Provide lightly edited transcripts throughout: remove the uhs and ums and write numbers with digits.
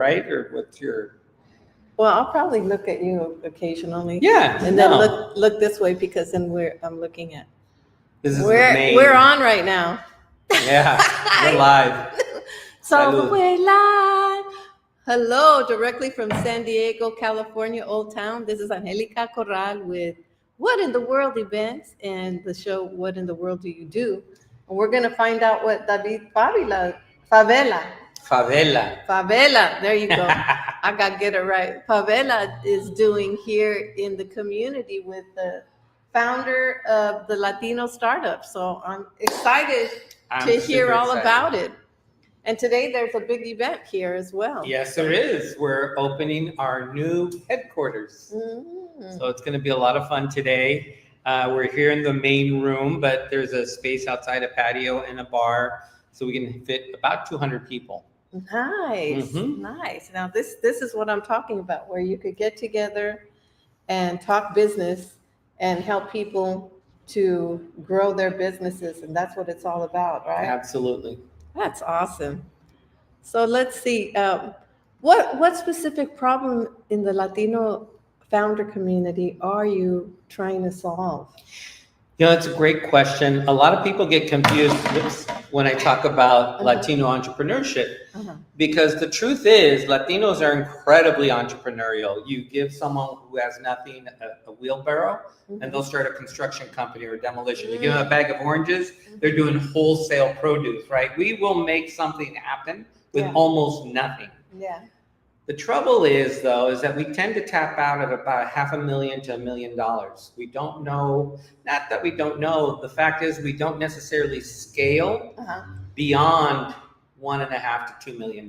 right? Or what's your? Well, I'll probably look at you occasionally. Yeah, And then no. look this way because then I'm looking at. This is the We're main. we're on right now. Yeah, we're live. So Salud. we're live. Hello, directly from San Diego, California, Old Town. This is Angelica Corral with What in the World Events and the show What in the World Do You Do? And we're going to find out what David Favela, there you go. I got to get it right. Favela is doing here in the community with the founder of the Latino startup. So I'm excited to hear super all excited. about it. And today there's a big event here as well. Yes, there is. We're opening our new headquarters. Mm. So it's going to be a lot of fun today. We're here in the main room, but there's a space outside, a patio and a bar, so we can fit about 200 people. Nice, nice. Now this is what I'm talking about, where you could get together and talk business and help people to grow their businesses, and that's what it's all about, right? Absolutely. That's awesome. So let's see, what specific problem in the Latino founder community are you trying to solve? You know, it's a great question. A lot of people get confused when I talk about Latino entrepreneurship, because the truth is Latinos are incredibly entrepreneurial. You give someone who has nothing a wheelbarrow and they'll start a construction company or demolition. You give them a bag of oranges, they're doing wholesale produce, right? We will make something happen with almost nothing. Yeah. The trouble is, though, is that we tend to tap out at about $500,000 to $1 million. We don't know, not that we don't know, the fact is we don't necessarily scale beyond $1.5 to $2 million,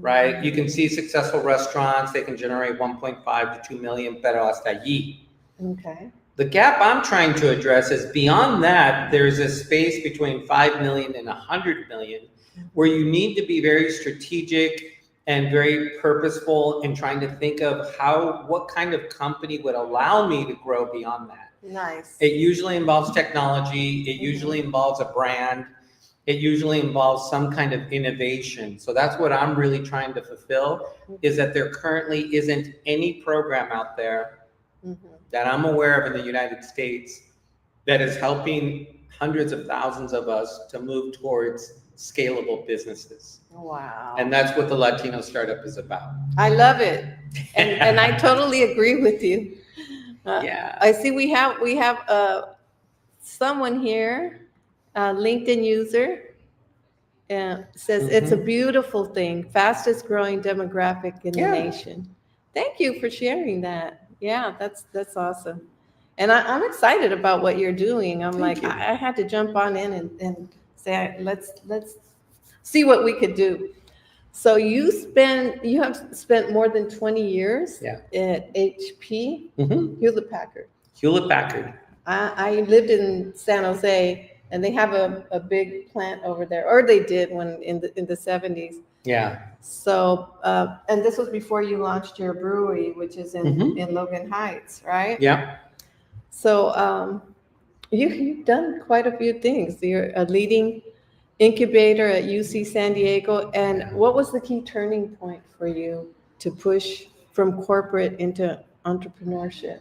right? You can see successful restaurants, they can generate 1.5 to 2 million, pero hasta allí. Okay. The gap I'm trying to address is beyond that, there's a space between 5 million and 100 million where you need to be very strategic and very purposeful in trying to think of what kind of company would allow me to grow beyond that. Nice. It usually involves technology. It usually involves a brand. It usually involves some kind of innovation. So that's what I'm really trying to fulfill, is that there currently isn't any program out there that I'm aware of in the United States that is helping hundreds of thousands of us to move towards scalable businesses. Wow. And that's what the Latino startup is about. I love it. And I totally agree with you. Yeah. I see we have someone here, LinkedIn user, says it's a beautiful thing, fastest growing demographic in the nation. Thank you for sharing that. Yeah, that's awesome. And I'm excited about what you're doing. I'm I had to jump on in and say, let's see what we could do. So you have spent more than 20 years at HP, Hewlett Packard. Hewlett Packard. I lived in San Jose, and they have a big plant over there, or they did when in the 70s. Yeah. So and this was before you launched your brewery, which is in Logan Heights, right? Yeah. So you've done quite a few things. You're a leading incubator at UC San Diego. And what was the key turning point for you to push from corporate into entrepreneurship?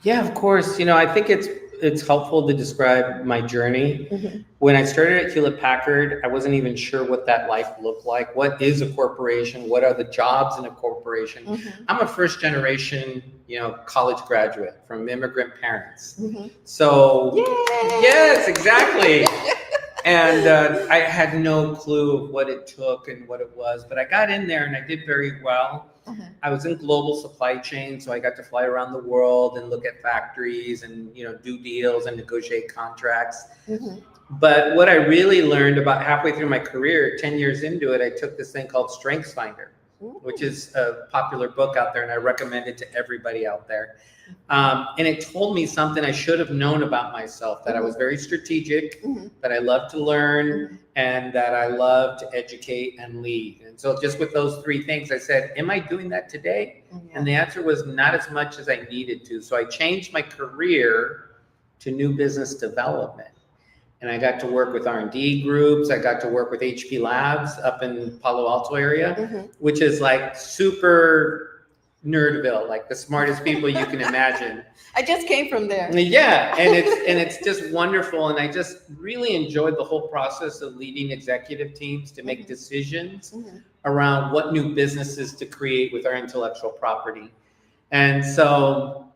Yeah, of course. You know, I think it's helpful to describe my journey. When I started at Hewlett Packard, I wasn't even sure what that life looked like. What is a corporation? What are the jobs in a corporation? I'm a first generation, college graduate from immigrant parents. So, yes, exactly. And I had no clue of what it took and what it was, but I got in there and I did very well. I was in global supply chain, so I got to fly around the world and look at factories and do deals and negotiate contracts. But what I really learned about halfway through my career, 10 years into it, I took this thing called StrengthsFinder, which is a popular book out there, and I recommend it to everybody out there. And it told me something I should have known about myself, that I was very strategic, that I love to learn, and that I love to educate and lead. And so just with those three things, I said, am I doing that today? And the answer was not as much as I needed to. So I changed my career to new business development. and I got to work with R&D groups. I got to work with HP Labs up in Palo Alto area, which is like super nerdville, like the smartest people you can imagine. I just came from there. Yeah, and it's just wonderful, and I just really enjoyed the whole process of leading executive teams to make decisions around what new businesses to create with our intellectual property. And so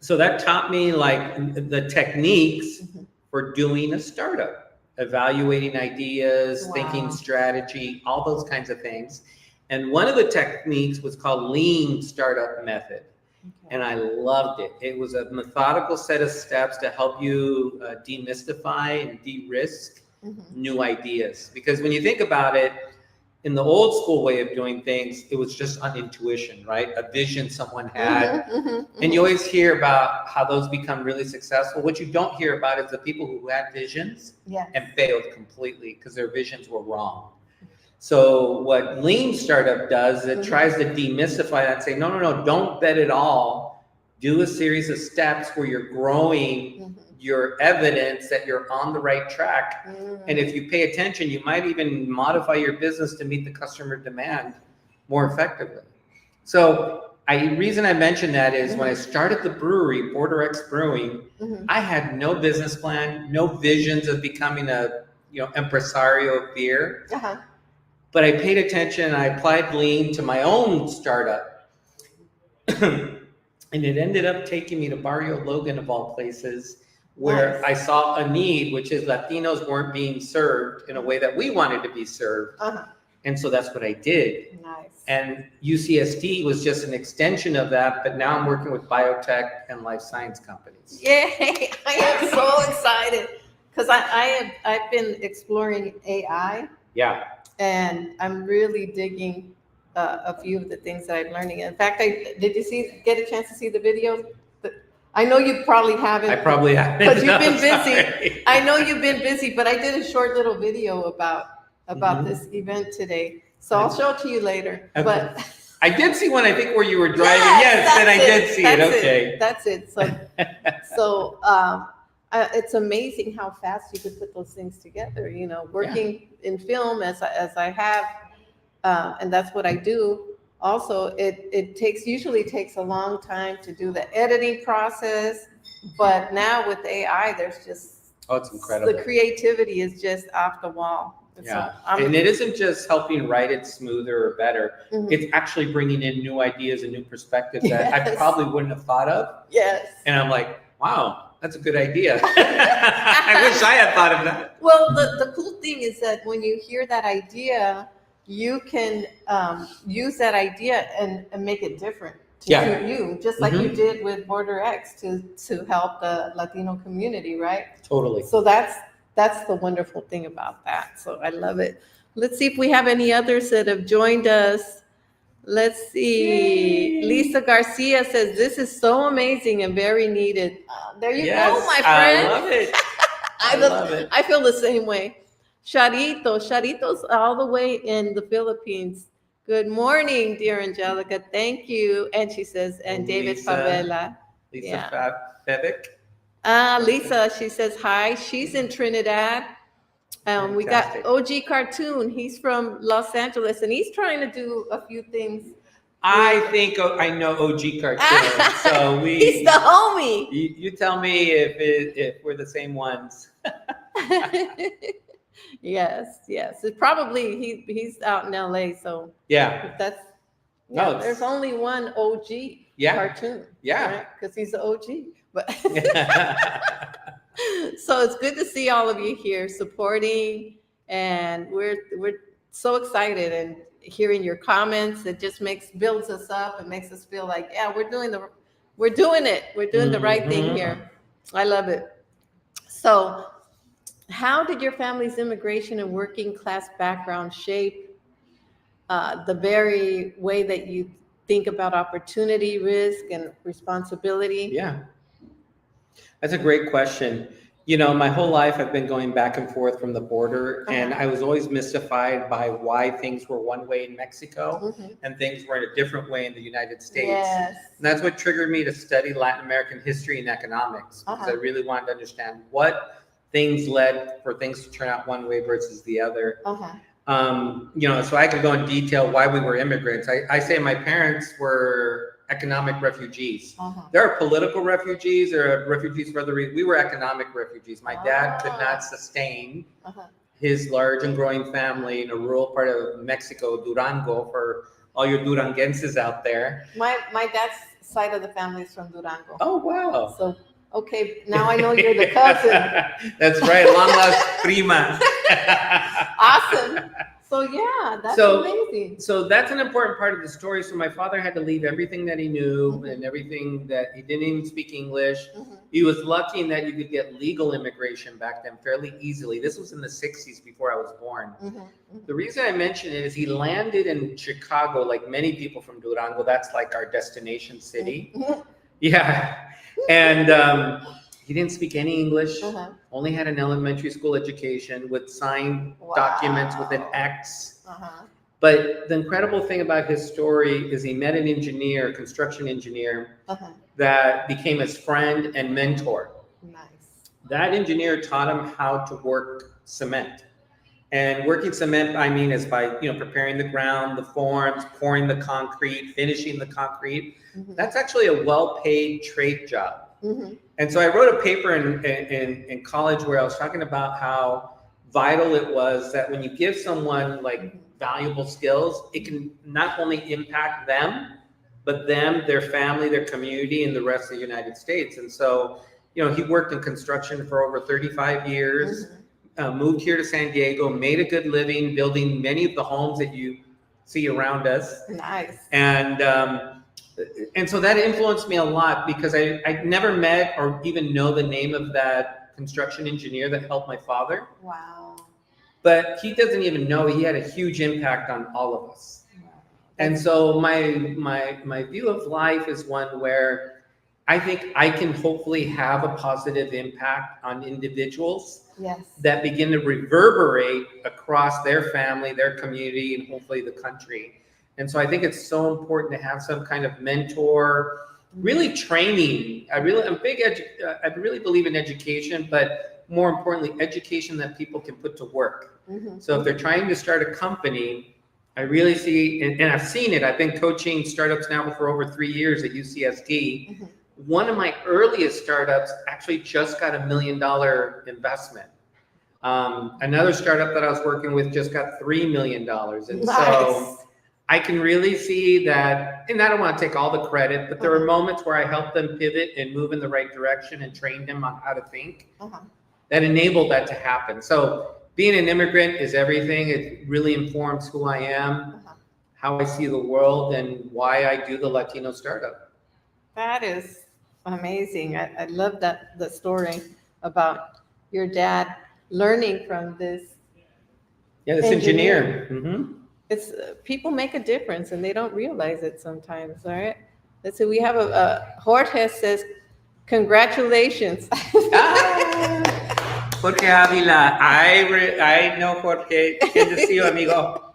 that taught me like the techniques for doing a startup, evaluating ideas, thinking strategy, all those kinds of things. And one of the techniques was called Lean Startup Method. And I loved it. It was a methodical set of steps to help you demystify and de-risk new ideas. Because when you think about it, in the old school way of doing things, it was just on intuition, right? A vision someone had. And you always hear about how those become really successful. What you don't hear about is the people who had visions and failed completely because their visions were wrong. So what Lean Startup does, it tries to demystify that and say, no, don't bet it all. Do a series of steps where you're growing your evidence that you're on the right track. And if you pay attention, you might even modify your business to meet the customer demand more effectively. So reason I mention that is when I started the brewery, Border X Brewing, I had no business plan, no visions of becoming a impresario of beer. But I paid attention, I applied Lean to my own startup. And it ended up taking me to Barrio Logan, of all places, where I saw a need, which is Latinos weren't being served in a way that we wanted to be served. And so that's what I did. And UCSD was just an extension of that, but now I'm working with biotech and life science companies. Yay! I am so excited because I've been exploring AI. Yeah. And I'm really digging a few of the things that I'm learning. In fact, did you get a chance to see the videos? I know you probably haven't. I probably haven't. Because you've been busy. I know you've been busy, but I did a short little video about this event today. So I'll show it to you later. Okay. But I did see one, I think, where you were driving. Yes, and I did see it. Okay. That's it. So it's amazing how fast you could put those things together. Working in film as I have, and that's what I do. Also, it usually takes a long time to do the editing process, but now with AI, there's just it's incredible. The creativity is just off the wall. Yeah, and it isn't just helping write it smoother or better. It's actually bringing in new ideas and new perspectives that I probably wouldn't have thought of. Yes. And I'm like, wow, that's a good idea. I wish I had thought of that. Well, the cool thing is that when you hear that idea, you can use that idea and make it different to suit you, just like you did with Border X to help the Latino community, right? Totally. So that's the wonderful thing about that. So I love it. Let's see if we have any others that have joined us. Let's see. Yay. Lisa Garcia says, this is so amazing and very needed. There you go, my friend. I love it. I love it. I feel the same way. Charito's all the way in the Philippines. Good morning, dear Angelica. Thank you. And she says, and David Favela. Lisa Fevic. Lisa, she says hi. She's in Trinidad. We got OG Cartoon. He's from Los Angeles, and he's trying to do a few things. I think I know OG Cartoon. So he's the homie. You tell me if we're the same ones. Yes. It's probably he's out in LA. So that's there's only one OG Cartoon. Yeah, because he's the OG. But so it's good to see all of you here supporting, and we're so excited and hearing your comments. It just builds us up and makes us feel like we're doing the right thing here. I love it. So how did your family's immigration and working class background shape the very way that you think about opportunity, risk, and responsibility? Yeah. That's a great question. My whole life I've been going back and forth from the border, and I was always mystified by why things were one way in Mexico and things were in a different way in the United States. Yes. And that's what triggered me to study Latin American history and economics, because I really wanted to understand what things led for things to turn out one way versus the other. Uh-huh. So I could go in detail why we were immigrants. I say my parents were economic refugees. Uh-huh. There are political refugees, there are refugees for other reasons. We were economic refugees. My dad could not sustain his large and growing family in a rural part of Mexico, Durango, for all your Duranguenses out there. My dad's side of the family is from Durango. Oh, wow. So, okay, now I know you're the cousin. That's right, long lost prima. Awesome. So yeah, that's amazing. So that's an important part of the story. So my father had to leave everything that he knew and everything that he didn't even speak English. He was lucky in that you could get legal immigration back then fairly easily. This was in the 60s before I was born. The reason I mention it is he landed in Chicago, like many people from Durango. That's like our destination city. Yeah. And he didn't speak any English, only had an elementary school education with signed documents with an X. But the incredible thing about his story is he met an engineer, construction engineer, that became his friend and mentor. Nice. That engineer taught him how to work cement. And working cement, I mean, is by preparing the ground, the forms, pouring the concrete, finishing the concrete. That's actually a well-paid trade job. And so I wrote a paper in college where I was talking about how vital it was that when you give someone like valuable skills, it can not only impact them, but them, their family, their community, and the rest of the United States. And so, he worked in construction for over 35 years, moved here to San Diego, made a good living, building many of the homes that you see around us. Nice. And so that influenced me a lot because I never met or even know the name of that construction engineer that helped my father. Wow. But he doesn't even know he had a huge impact on all of us. Wow. And so my view of life is one where I think I can hopefully have a positive impact on individuals that begin to reverberate across their family, their community, and hopefully the country. And so I think it's so important to have some kind of mentor, really training. I really believe in education, but more importantly, education that people can put to work. So if they're trying to start a company, I really see, and I've seen it, I've been coaching startups now for over 3 years at UCSD. One of my earliest startups actually just got $1 million investment. Another startup that I was working with just got $3 million. And so I can really see that, and I don't want to take all the credit, but there were moments where I helped them pivot and move in the right direction and trained them on how to think that enabled that to happen. So being an immigrant is everything. It really informs who I am, how I see the world, and why I do the Latino startup. That is amazing. I love the story about your dad learning from this. Yeah, this engineer. It's people make a difference and they don't realize it sometimes. All right. Let's see. We have a Jorge says, congratulations. Jorge Avila. I know Jorge. Good to see you, amigo.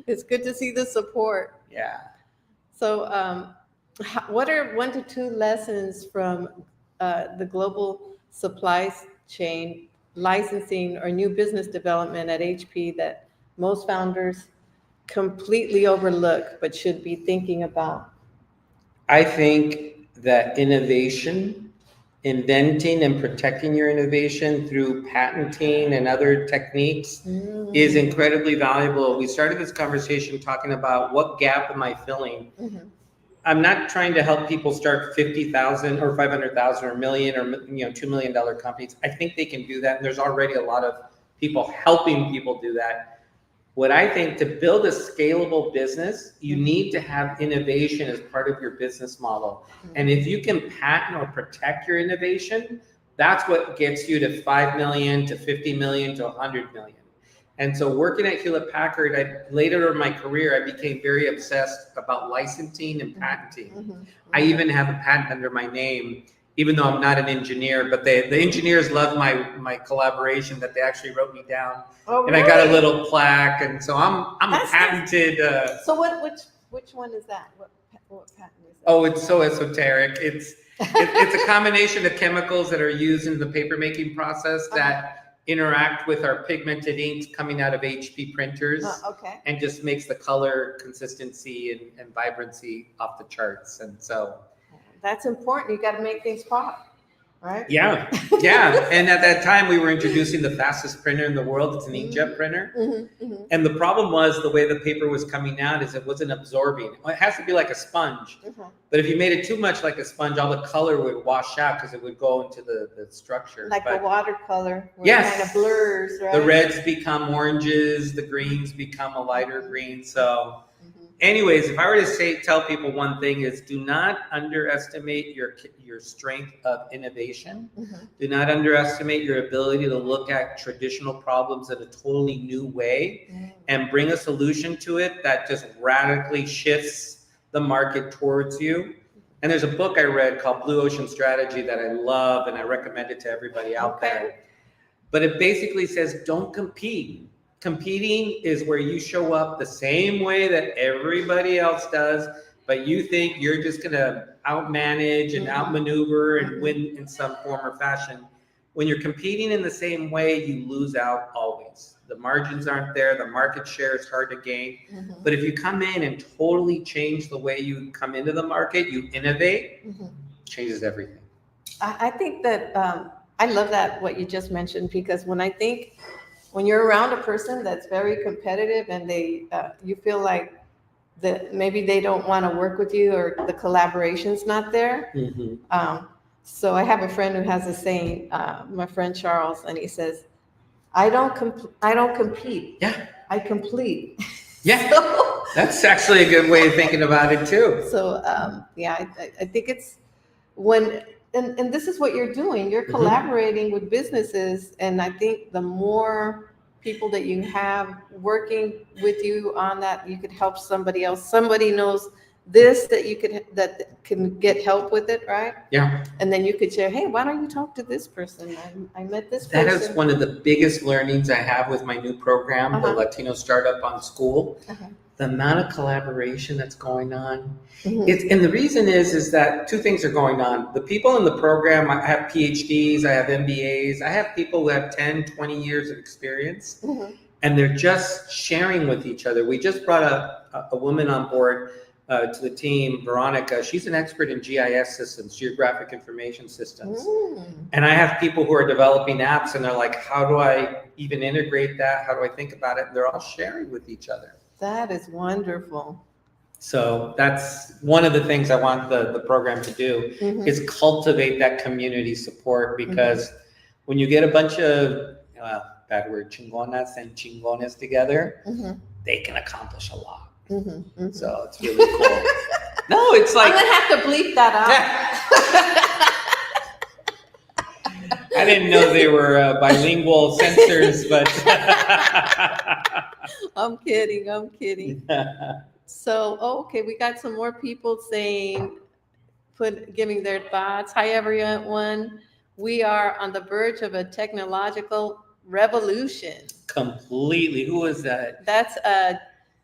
It's good to see the support. Yeah. So, what are 1 to 2 lessons from the global supply chain licensing or new business development at HP that most founders completely overlook but should be thinking about? I think that innovation, inventing and protecting your innovation through patenting and other techniques is incredibly valuable. We started this conversation talking about what gap am I filling? I'm not trying to help people start 50,000 or 500,000 or $1 million or $2 million companies. I think they can do that, and there's already a lot of people helping people do that. What I think, to build a scalable business, you need to have innovation as part of your business model. And if you can patent or protect your innovation, that's what gets you to 5 million, to 50 million, to 100 million. And so working at Hewlett Packard, later in my career, I became very obsessed about licensing and patenting. I even have a patent under my name, even though I'm not an engineer, but the engineers loved my collaboration, that they actually wrote me down. Oh, and really? I got a little plaque, and so I'm patented. So Which one is that? What patent is that? Oh, it's so esoteric. It's a combination of chemicals that are used in the paper making process that interact with our pigmented inks coming out of HP printers Okay. and just makes the color consistency and vibrancy off the charts. And so, That's important. You got to make things pop, right? yeah. And at that time, we were introducing the fastest printer in the world. It's an inkjet printer. And the problem was the way the paper was coming out is it wasn't absorbing. It has to be like a sponge. But if you made it too much like a sponge, all the color would wash out because it would go into the structure. Like a watercolor, where Yes. it kind of blurs, right? The reds become oranges, the greens become a lighter green. So anyways, if I were to tell people one thing is do not underestimate your strength of innovation. Do not underestimate your ability to look at traditional problems in a totally new way and bring a solution to it that just radically shifts the market towards you. And there's a book I read called Blue Ocean Strategy that I love and I recommend it to everybody out there. But it basically says don't compete. Competing is where you show up the same way that everybody else does, but you think you're just going to outmanage and outmaneuver and win in some form or fashion. When you're competing in the same way, you lose out always. The margins aren't there. The market share is hard to gain. But if you come in and totally change the way you come into the market, you innovate, changes everything. I think that I love that what you just mentioned, because when you're around a person that's very competitive and they you feel like that maybe they don't want to work with you or the collaboration's not there. So I have a friend who has a saying, my friend Charles, and he says, I don't compete. Yeah. I complete. Yeah. That's actually a good way of thinking about it too. So I think it's when and this is what you're doing. You're collaborating with businesses, and I think the more people that you have working with you on that, you could help somebody else. Somebody knows this that can get help with it, right? Yeah. And then you could share, hey, why don't you talk to this person? I met this person. That is one of the biggest learnings I have with my new program, the Latino Startup on School. The amount of collaboration that's going on. And the reason is that two things are going on. The people in the program, I have PhDs, I have MBAs, I have people who have 10, 20 years of experience, and they're just sharing with each other. We just brought a woman on board to the team, Veronica. She's an expert in GIS systems, geographic information systems. And I have people who are developing apps, and they're like, how do I even integrate that? How do I think about it? And they're all sharing with each other. That is wonderful. So that's one of the things I want the program to do is cultivate that community support, because when you get a bunch of, bad word, chingonas and chingones together, they can accomplish a lot. So it's really cool. No, it's like... I'm going to have to bleep that out. I didn't know they were bilingual censors, but... I'm kidding. So, okay, we got some more people giving their thoughts. Hi, everyone. We are on the verge of a technological revolution. Completely. Who is that? That's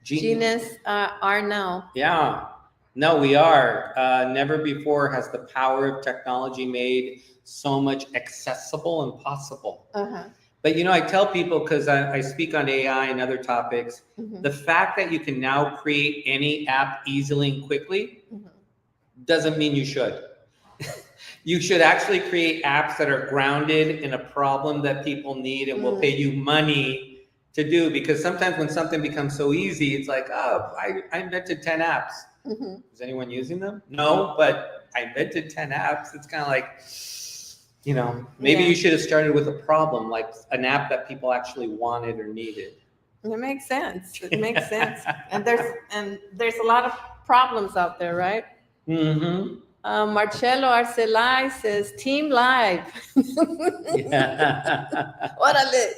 Genius Arnell. Yeah. No, we are. Never before has the power of technology made so much accessible and possible. But, I tell people, because I speak on AI and other topics, the fact that you can now create any app easily and quickly doesn't mean you should. You should actually create apps that are grounded in a problem that people need and will pay you money to do. Because sometimes when something becomes so easy, it's like, oh, I invented 10 apps. Is anyone using them? No, but I invented 10 apps. It's kind of like... maybe you should have started with a problem, like an app that people actually wanted or needed. It makes sense. And there's a lot of problems out there, right? Marcelo Arcelai says, Team Live. Órale.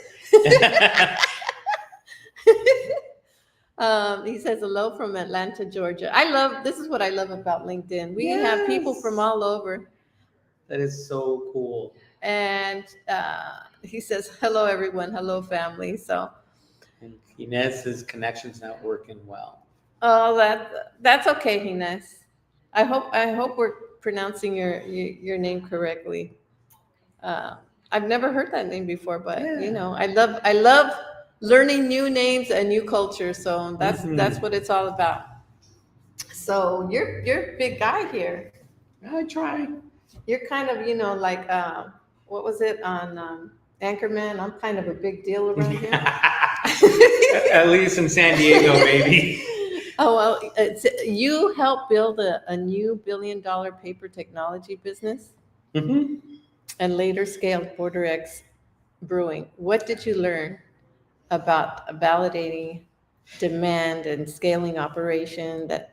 He says hello from Atlanta, Georgia. This is what I love about LinkedIn. We have people from all over. That is so cool. And he says, hello, everyone. Hello, family. So, and Inez's connection's not working well. Oh, that's okay, Inez. I hope we're pronouncing your name correctly. Uh, I've never heard that name before, but Yeah. I love learning new names and new cultures. So that's Mhm. what it's all about. So you're a big guy here. I try. You're kind of, like what was it on Anchorman? I'm kind of a big deal around here. At least in San Diego, maybe. Oh, well, you helped build a new billion-dollar paper technology business Hmm. and later scaled Border X Brewing. What did you learn about validating demand and scaling operation that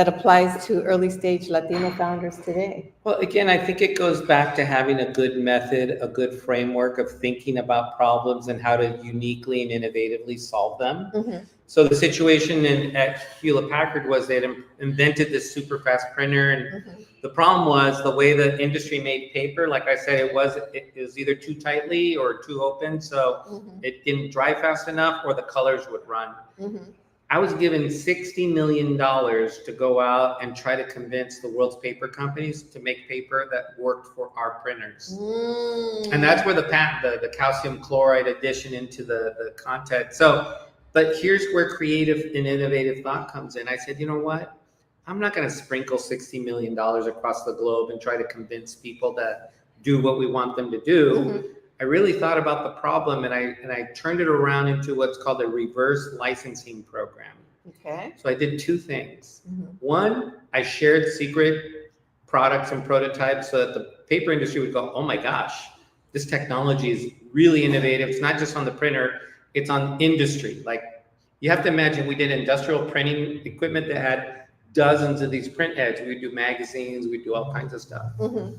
applies to early stage Latino founders today? Well, again, I think it goes back to having a good method, a good framework of thinking about problems and how to uniquely and innovatively solve them. Mm-hmm. So the situation at Hewlett Packard was they had invented this super fast printer, and Mm-hmm. the problem was the way the industry made paper. Like I said, it was either too tightly or too open, so Mm-hmm. it didn't dry fast enough, or the colors would run. Mm-hmm. I was given $60 million to go out and try to convince the world's paper companies to make paper that worked for our printers. And that's where the calcium chloride addition into the content. So, but here's where creative and innovative thought comes in. I said, you know what? I'm not going to sprinkle $60 million across the globe and try to convince people to do what we want them to do. Mm-hmm. I really thought about the problem, and I turned it around into what's called a reverse licensing program. Okay. So I did two things. Mm-hmm. One, I shared secret products and prototypes so that the paper industry would go, oh my gosh, this technology is really innovative. It's not just on the printer, it's on industry. Like, you have to imagine, we did industrial printing equipment that had dozens of these print heads. We'd do magazines, we'd do all kinds of stuff. Mm-hmm.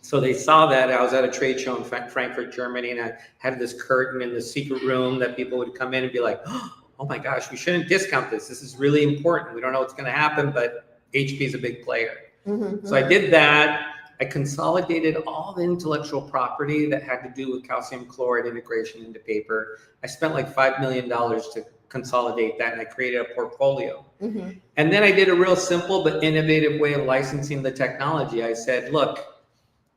So they saw that. I was at a trade show in Frankfurt, Germany, and I had this curtain in the secret room that people would come in and be like, oh my gosh, we shouldn't discount this. This is really important. We don't know what's going to happen, but HP is a big player. Mm-hmm. So I did that. I consolidated all the intellectual property that had to do with calcium chloride integration into paper. I spent like $5 million to consolidate that, and I created a portfolio. Mm-hmm. And then I did a real simple but innovative way of licensing the technology. I said, look,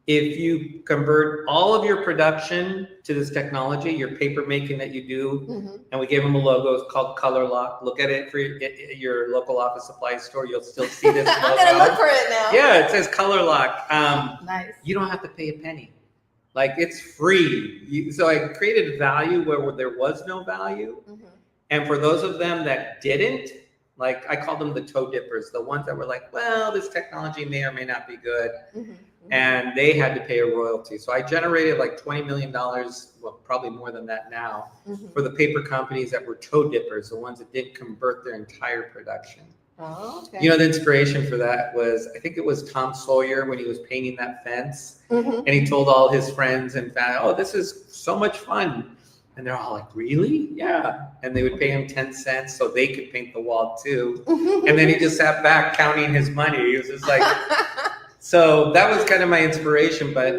if you convert all of your production to this technology, your paper making that you do, Mm-hmm. and we gave them a logo, it's called Color Lock. Look at it for your local office supply store. You'll still see this logo. I'm gonna look for it now. Yeah, it says Color Lock. Nice. You don't have to pay a penny. Like, it's free. So I created value where there was no value. Mm-hmm. And for those of them that didn't, like, I called them the toe dippers, the ones that were like, well, this technology may or may not be good. Mm-hmm. And they had to pay a royalty. So I generated like $20 million, well, probably more than that now, Mm-hmm. for the paper companies that were toe dippers, the ones that didn't convert their entire production. Oh, okay. You know, the inspiration for that was, I think it was Tom Sawyer when he was painting that fence. Mm-hmm. And he told all his friends and family, oh, this is so much fun. And they're all like, really? Yeah. And they would pay him 10 cents so they could paint the wall too. And then he just sat back counting his money. He was just like, so that was kind of my inspiration. But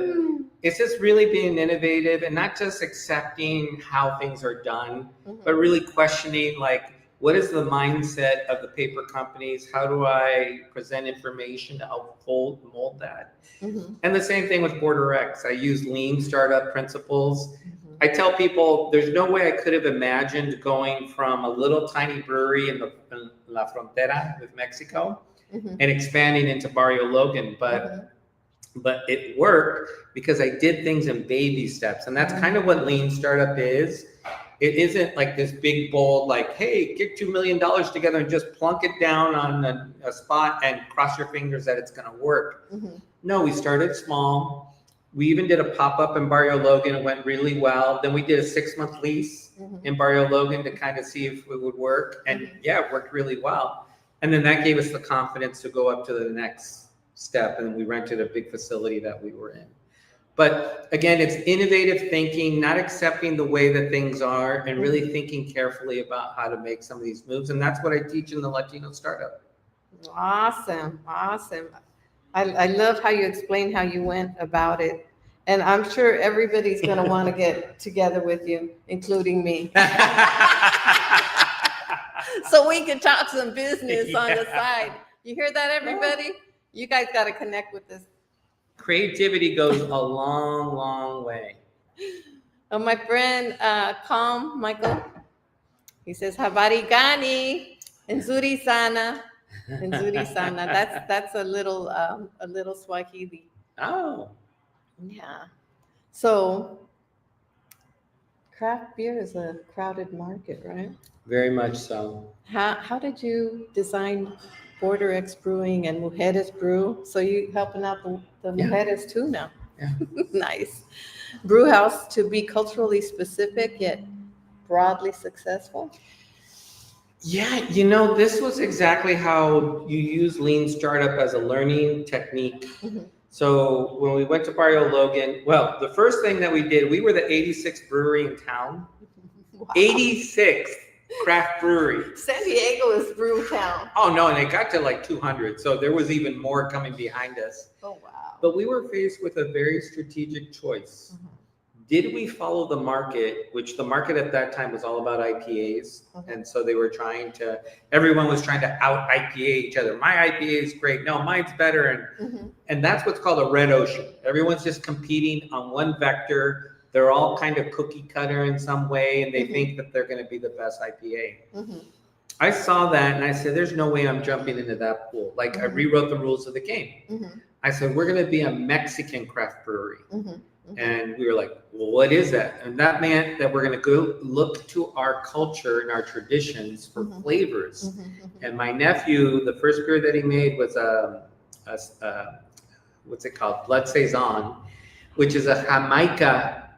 it's just really being innovative and not just accepting how things are done, but really questioning, like, what is the mindset of the paper companies? How do I present information to help mold that? Mm-hmm. And the same thing with Border X. I use lean startup principles. I tell people there's no way I could have imagined going from a little tiny brewery in La Frontera with Mexico Mm-hmm. and expanding into Barrio Logan, but it worked because I did things in baby steps, and that's kind of what lean startup is. It isn't like this big bold, like, hey, get $2 million together and just plunk it down on a spot and cross your fingers that it's going to work. Mm-hmm. No, we started small. We even did a pop-up in Barrio Logan. It went really well. Then we did a 6-month lease in Barrio Logan to kind of see if it would work. And yeah, it worked really well. And then that gave us the confidence to go up to the next step. And we rented a big facility that we were in. But again, it's innovative thinking, not accepting the way that things are, and really thinking carefully about how to make some of these moves. And that's what I teach in the Latino Startup. Awesome. I love how you explain how you went about it. And I'm sure everybody's going to want to get together with you, including me. so we can talk some business on the Yeah. side. You hear that, everybody? You guys got to connect with this. Creativity goes a long, long way. My friend, Calm Michael, he says, Habari gani? Nzuri sana. Nzuri sana. That's a little Swahili. Oh, Yeah. So craft beer is a crowded market, right? very much so. How did you design Border X Brewing and Mujeres Brew? So you helping out the Yeah. Mujeres too now. Yeah. Nice. Brew house to be culturally specific yet broadly successful. Yeah, this was exactly how you use lean startup as a learning technique. Mhm. So when we went to Barrio Logan, well, the first thing that we did, we were the 86th brewery in town. Wow. 86th craft brewery. San Diego is brew town. Oh no, and it got to like 200. So there was even more coming behind us. Oh wow. But we were faced with a very strategic choice. Mhm. Did we follow the market, which the market at that time was all about IPAs. Okay. And so they were everyone was trying to out IPA each other. My IPA is great. No, mine's better. And that's what's called a red ocean. Everyone's just competing on one vector. They're all kind of cookie cutter in some way, and they Mhm. think that they're going to be the best IPA. Mm-hmm. I saw that and I said, there's no way I'm jumping into that pool. Like I Mhm. rewrote the rules of the game. Mm-hmm. I said, we're going to be a Mexican craft brewery. Mm-hmm. And we were like, well, what is that? And that meant that we're going to go look to our culture and our traditions for Mhm. flavors. Mm-hmm. And my nephew, the first beer that he made was what's it called? Blood Saison, which is a Jamaica,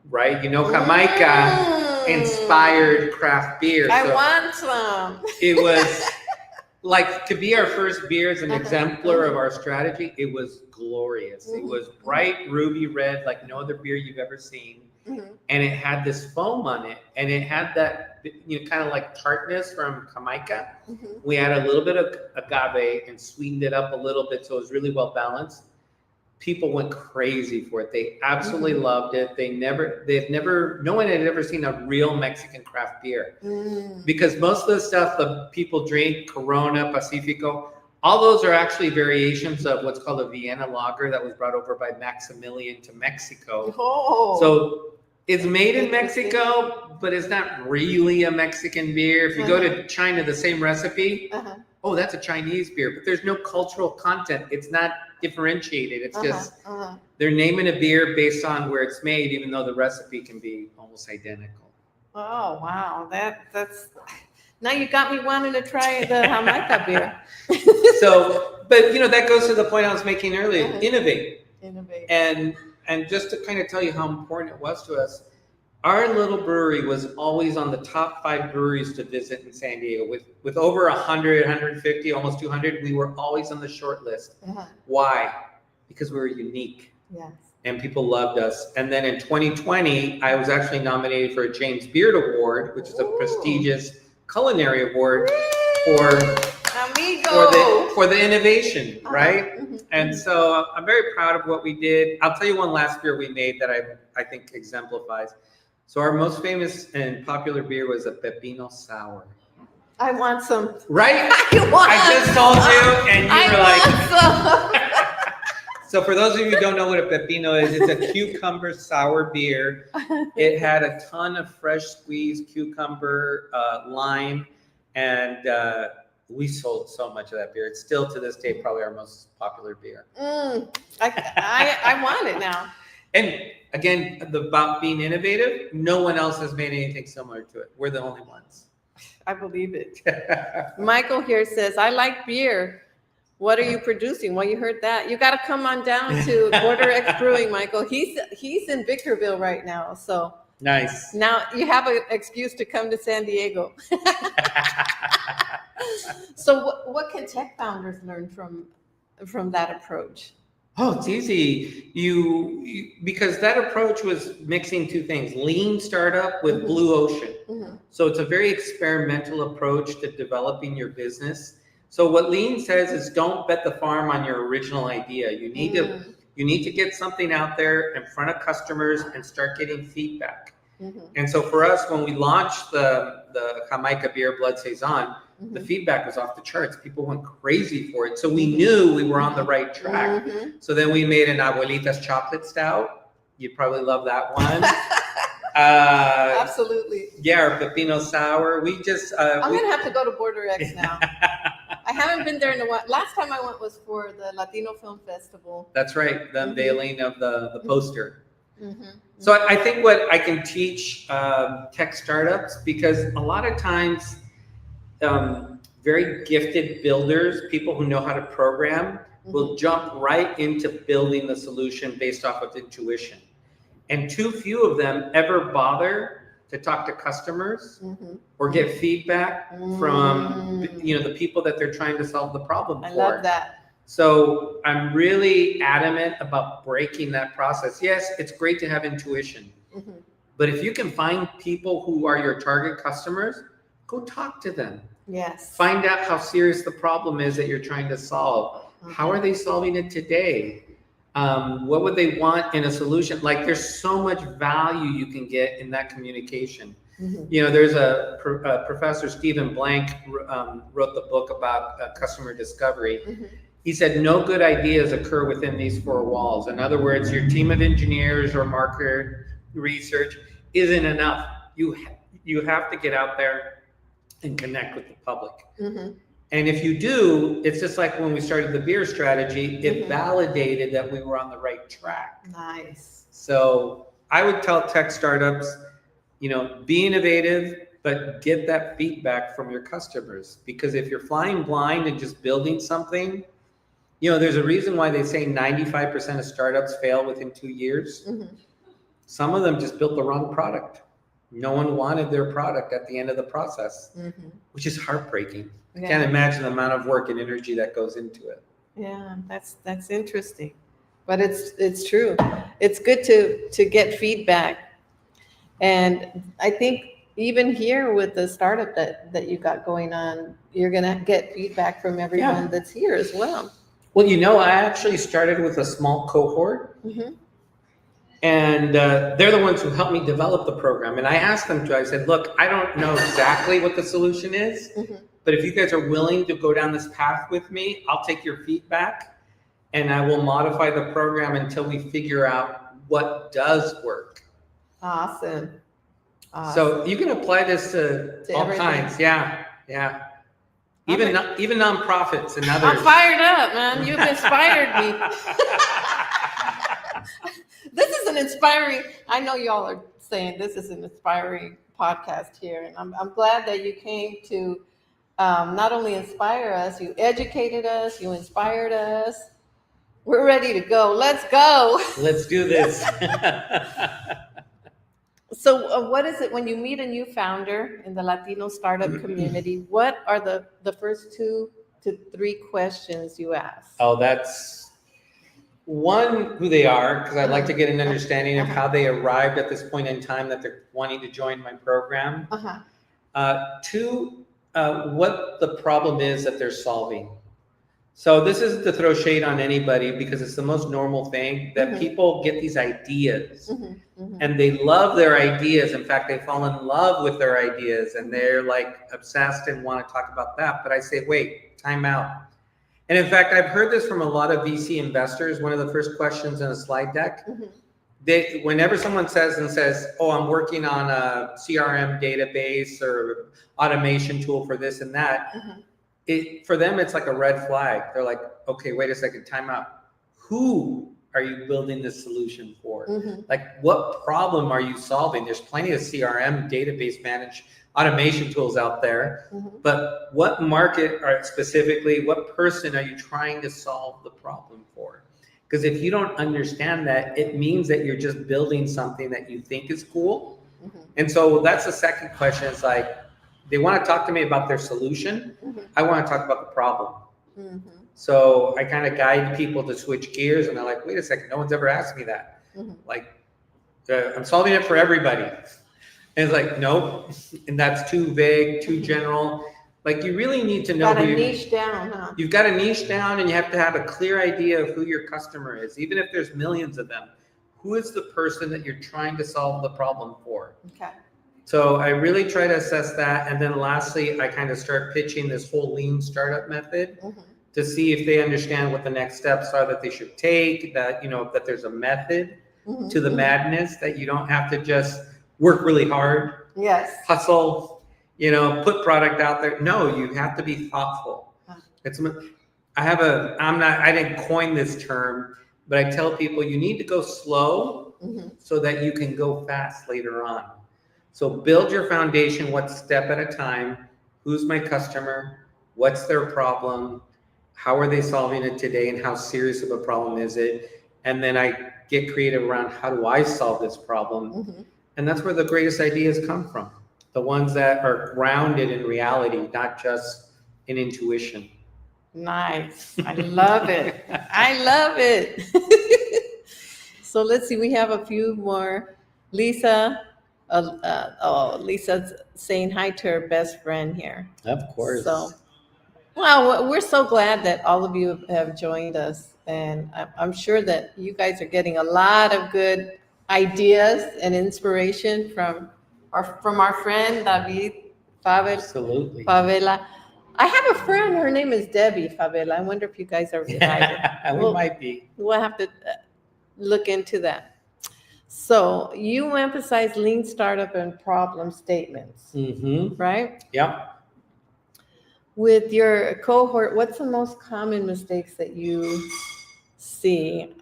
right? Jamaica inspired craft beer. I So want some. it was like, to be our first beer as an Uh-huh. exemplar of our strategy, it was glorious. It Mhm. was bright ruby red like no other beer you've ever seen. Mm-hmm. And it had this foam on it, and it had that kind of like tartness from Jamaica. Mm-hmm. We had a little bit of agave and sweetened it up a little bit, so it was really well balanced. People went crazy for it. They absolutely Mhm. loved it. No one had ever seen a real Mexican craft beer, Mm. because most of the stuff the people drink, Corona, Pacifico, all those are actually variations of what's called a Vienna lager that was brought over by Maximilian to Mexico. Oh. So it's made in Interesting. Mexico, but it's not really a Mexican beer. If you go to China, the same recipe, Uh-huh. oh, that's a Chinese beer, but there's no cultural content. It's not differentiated. It's just Uh-huh. they're naming a beer based on where it's made, even though the recipe can be almost identical. Oh wow, that's now you got me wanting to try the Jamaica beer. So, but that goes to the point I was making earlier. Uh-huh. Innovate. Innovate. And just to kind of tell you how important it was to us, our little brewery was always on the top 5 breweries to visit in San Diego. With over 100, 150, almost 200, we were always on the short list. Uh-huh. Why? Because we were unique Yes. and people loved us. And then in 2020, I was actually nominated for a James Beard Award, which is a Ooh. prestigious culinary award for Amigo. for the innovation, Uh-huh. right? Mhm. And so I'm very proud of what we did. I'll tell you one last beer we made that I think exemplifies. So our most famous and popular beer was a Pepino Sour. I want some. Right? I I just told you, and you were like. want some. So for those of you who don't know what a Pepino is, it's a cucumber sour beer. It had a ton of fresh squeezed cucumber, lime, and we sold so much of that beer. It's still to this day probably our most popular beer. I want it now. And again, about being innovative, no one else has made anything similar to it. We're the only ones. I believe it. Michael here says, I like beer. What are you producing? Well, you heard that. You got to come on down to Border X Brewing, Michael. He's in Victorville right now. So Nice. now you have an excuse to come to San Diego. So what can tech founders learn from that approach? Oh, it's easy. You because that approach was mixing two things: lean startup with Mhm. blue ocean. Mm-hmm. So it's a very experimental approach to developing your business. So what lean says is don't bet the farm on your original idea. You need to get something out there in front of customers and start getting feedback. Mm-hmm. And so for us, when we launched the the Jamaica beer Blood Saison, the feedback was off the charts. People went crazy for it. So we Mm-hmm. knew we were on the right track. Mhm. So then we made an Abuelita's chocolate stout. You'd probably love that one. Absolutely. Yeah, our Pepino sour. We just. I'm going to have to go to Border X now. I haven't been there in a while. Last time I went was for the Latino Film Festival. That's right, the unveiling of the poster. Mm-hmm. So I think what I can teach tech startups, because a lot of times very gifted builders, people who know how to program, will jump right into building the solution based off of intuition. And too few of them ever bother to talk to customers or get feedback from the people that they're trying to solve the problem for. I love that. So I'm really adamant about breaking that process. Yes, it's great to have intuition, but if you can find people who are your target customers, go talk to them. Yes. Find out how serious the problem is that you're trying to solve. How are they solving it today? What would they want in a solution? Like, there's so much value you can get in that communication. There's a professor, Stephen Blank, wrote the book about customer discovery. He said, no good ideas occur within these four walls. In other words, your team of engineers or market research isn't enough. You have to get out there and connect with the public. And if you do, it's just like when we started the beer strategy, it validated that we were on the right track. Nice. So I would tell tech startups, be innovative, but get that feedback from your customers. Because if you're flying blind and just building something, there's a reason why they say 95% of startups fail within 2 years. Some of them just built the wrong product. No one wanted their product at the end of the process, which is heartbreaking. I can't imagine the amount of work and energy that goes into it. Yeah, that's interesting, but it's true. It's good to get feedback, and I think even here with the startup that you got going on, you're gonna get feedback from everyone that's here as well. Well, I actually started with a small cohort, and they're the ones who helped me develop the program. And I asked them I said, look, I don't know exactly what the solution is, but if you guys are willing to go down this path with me, I'll take your feedback and I will modify the program until we figure out what does work. Awesome. So you can apply this to all everything. kinds. Yeah. Even nonprofits and others. I'm fired up, man. You've inspired me. This is an inspiring, I know y'all are saying this is an inspiring podcast here. And I'm glad that you came to not only inspire us, you educated us, you inspired us. We're ready to go. Let's go. Let's do this. So what is it when you meet a new founder in the Latino startup community? What are the first 2 to 3 questions you ask? Oh, that's one, who they are, because I'd like to get an understanding of how they arrived at this point in time that they're wanting to join my program. 2, what the problem is that they're solving. So this isn't to throw shade on anybody, because it's the most normal thing that people get these ideas and they love their ideas. In fact, they fall in love with their ideas and they're like obsessed and want to talk about that. But I say, wait, time out. And in fact, I've heard this from a lot of VC investors. One of the first questions in a slide deck, whenever someone says, oh, I'm working on a CRM database or automation tool for this and that, for them, it's like a red flag. They're like, okay, wait a second, time out. Who are you building this solution for? Like, what problem are you solving? There's plenty of CRM database managed automation tools out there, but what market specifically, what person are you trying to solve the problem for? Because if you don't understand that, it means that you're just building something that you think is cool. And so that's the second question. It's like, they want to talk to me about their solution. I want to talk about the problem. So I kind of guide people to switch gears, and they're like, wait a second, no one's ever asked me that. Like, I'm solving it for everybody. And it's like, nope. And that's too vague, too general. Like, you really need to know got a niche down, huh? You've got a niche down, and you have to have a clear idea of who your customer is. Even if there's millions of them, who is the person that you're trying to solve the problem for? Okay. So I really try to assess that. And then lastly, I kind of start pitching this whole lean startup method to see if they understand what the next steps are that they should take, that, that there's a method to the madness, that you don't have to just work really hard, Yes. hustle, put product out there. No, you have to be thoughtful. I didn't coin this term, but I tell people you need to go slow so that you can go fast later on. So build your foundation one step at a time. Who's my customer? What's their problem? How are they solving it today? And how serious of a problem is it? And then I get creative around how do I solve this problem? And that's where the greatest ideas come from. The ones that are grounded in reality, not just in intuition. Nice. I love it. I love it. So let's see. We have a few more. Lisa. Lisa's saying hi to her best friend here. Of course. So, well, we're so glad that all of you have joined us, and I'm sure that you guys are getting a lot of good ideas and inspiration from our friend David Absolutely. Favela. I have a friend. Her name is Debbie Favela. I wonder if you guys are related. We might be. We'll have to look into that. So you emphasize lean startup and problem statements, right? Yep. With your cohort, what's the most common mistakes that you see?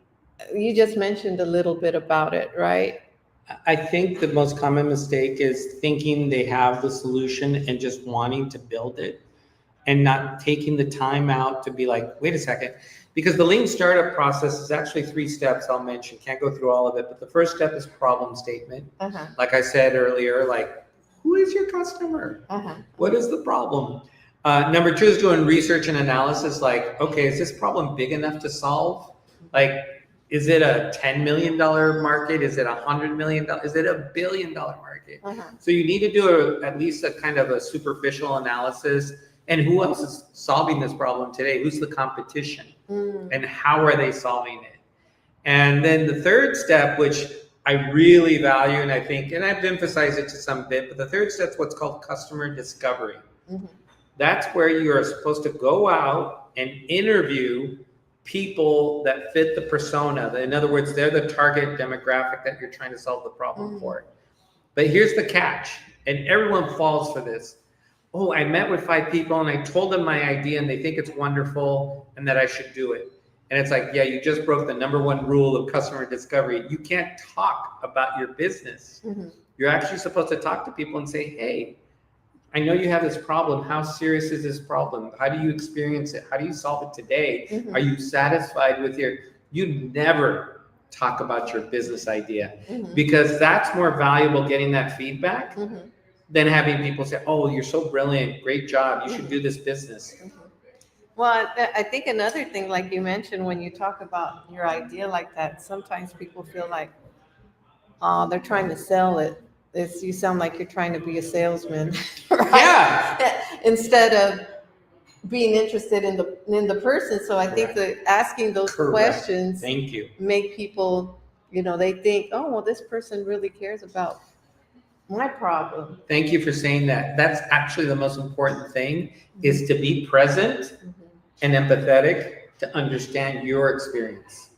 You just mentioned a little bit about it, right? I think the most common mistake is thinking they have the solution and just wanting to build it and not taking the time out to be like, wait a second. Because the lean startup process is actually 3 steps I'll mention. Can't go through all of it, but the first step is problem statement. Like I said earlier, like, who is your customer? What is the problem? Number 2 is doing research and analysis. Like, okay, is this problem big enough to solve? Like, is it a $10 million market? Is it $100 million? Is it $1 billion market? So you need to do at least a kind of a superficial analysis. And who else is solving this problem today? Who's the competition? And how are they solving it? And then the third step, which I really value, and I think, and I've emphasized it to some bit, but the third step is what's called customer discovery. That's where you are supposed to go out and interview people that fit the persona. In other words, they're the target demographic that you're trying to solve the problem for. But here's the catch, and everyone falls for this. Oh, I met with 5 people and I told them my idea and they think it's wonderful and that I should do it. And it's like, yeah, you just broke the number 1 rule of customer discovery. You can't talk about your business. You're actually supposed to talk to people and say, hey, I know you have this problem. How serious is this problem? How do you experience it? How do you solve it today? Are you satisfied with you never talk about your business idea because that's more valuable, getting that feedback than having people say, oh, you're so brilliant, great job, you should do this business. Well, I think another thing, like you mentioned, when you talk about your idea like that, sometimes people feel like they're trying to sell it. You sound like you're trying to be a salesman, right? Yeah. Instead of being interested in the person. So I think that asking those questions Thank you. make people, they think, oh, well, this person really cares about my problem. Thank you for saying that. That's actually the most important thing, is to be present and empathetic to understand your experience.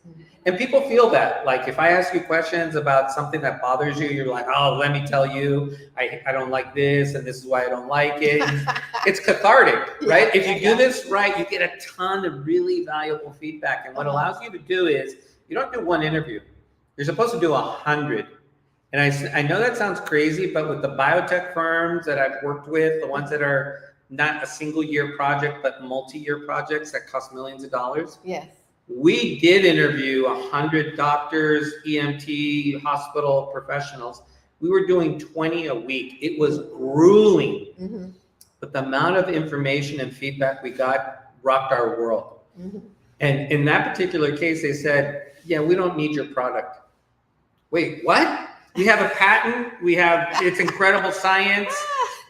And people feel that. Like, if I ask you questions about something that bothers you, you're like, oh, let me tell you, I don't like this, and this is why I don't like it. It's cathartic, right? If you do this right, you get a ton of really valuable feedback. And what allows you to do is, you don't do 1 interview. You're supposed to do 100. And I know that sounds crazy, but with the biotech firms that I've worked with, the ones that are not a single year project, but multi-year projects that cost millions of dollars. Yes. We did interview 100 doctors, EMT, hospital professionals. We were doing 20 a week. It was grueling, but the amount of information and feedback we got rocked our world. And in that particular case, they said, yeah, we don't need your product. Wait, what? We have a patent. It's incredible science.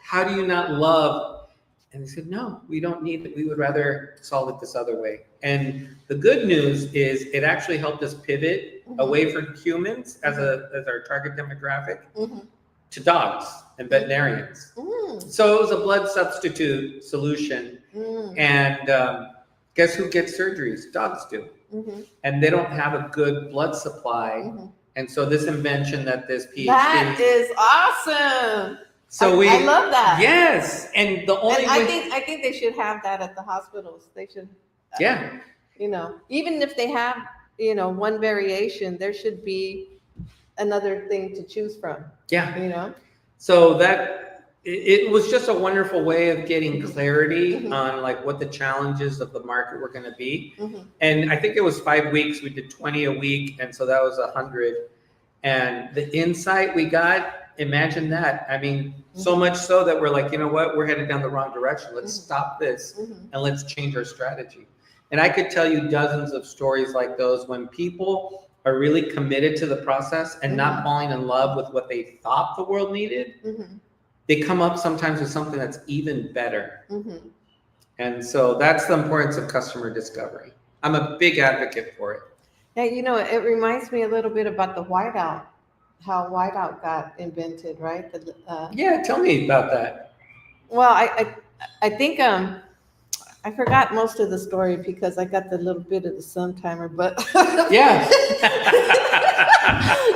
How do you not love? And they said, no, we don't need it. We would rather solve it this other way. And the good news is it actually helped us pivot away from humans as our target demographic to dogs and veterinarians. So it was a blood substitute solution. And guess who gets surgeries? Dogs do. And they don't have a good blood supply. And so this invention that this PhD. That is awesome. So I love that. Yes. And the only and I think they should have that at the hospitals. They should. Yeah. You know, even if they have, you know, one variation, there should be another thing to choose from. Yeah. You know. So that it was just a wonderful way of getting clarity on like what the challenges of the market were going to be. And I think it was 5 weeks. We did 20 a week, and so that was 100. And the insight we got, imagine that. I mean, so much so that we're like, you know what, we're headed down the wrong direction. Let's stop this and let's change our strategy. And I could tell you dozens of stories like those when people are really committed to the process and not falling in love with what they thought the world needed. They come up sometimes with something that's even better. And so that's the importance of customer discovery. I'm a big advocate for it. Yeah, you know, it reminds me a little bit about the whiteout, how whiteout got invented, right? Yeah, tell me about that. Well, I think I forgot most of the story because I got the little bit of the sun timer, but yeah.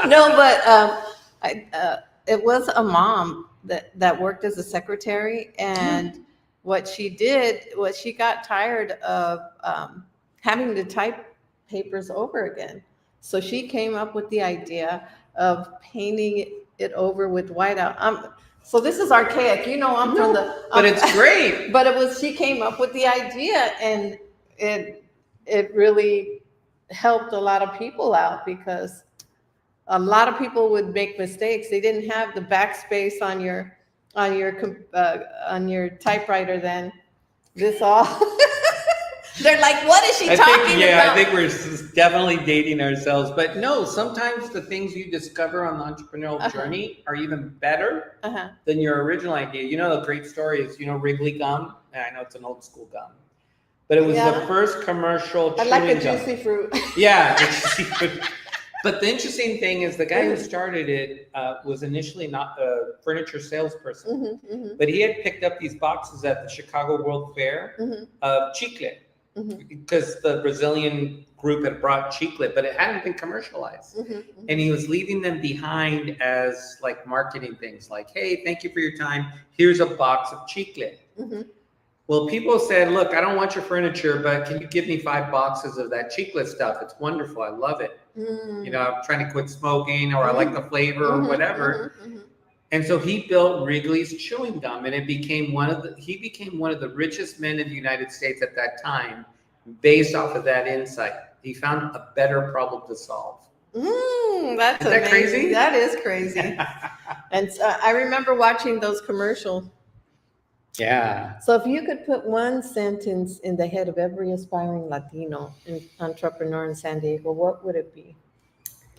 No, but it was a mom that worked as a secretary, and what she did was she got tired of having to type papers over again. So she came up with the idea of painting it over with whiteout. So this is archaic, you know. I'm from the. But it's great. But she came up with the idea, and it really helped a lot of people out because a lot of people would make mistakes. They didn't have the backspace on your typewriter then. This all. They're like, what is she talking about? I think we're definitely dating ourselves. But no, sometimes the things you discover on the entrepreneurial journey are even better than your original idea. You know, the great story is, you know, Wrigley gum. And I know it's an old school gum, but it was the first commercial chewing gum. I like the juicy fruit. Yeah, the juicy fruit. But the interesting thing is the guy who started it was initially not a furniture salesperson, but he had picked up these boxes at the Chicago World Fair of chicle. Because the Brazilian group had brought chicle, but it hadn't been commercialized. And he was leaving them behind as like marketing things like, hey, thank you for your time. Here's a box of chicle. Well, people said, look, I don't want your furniture, but can you give me 5 boxes of that chicle stuff? It's wonderful. I love it. You know, I'm trying to quit smoking, or I like the flavor or whatever. And so he built Wrigley's chewing gum, and he became one of the richest men in the United States at that time, based off of that insight. He found a better problem to solve. Isn't that crazy? That is crazy. And so I remember watching those commercials. Yeah. So if you could put one sentence in the head of every aspiring Latino entrepreneur in San Diego, what would it be,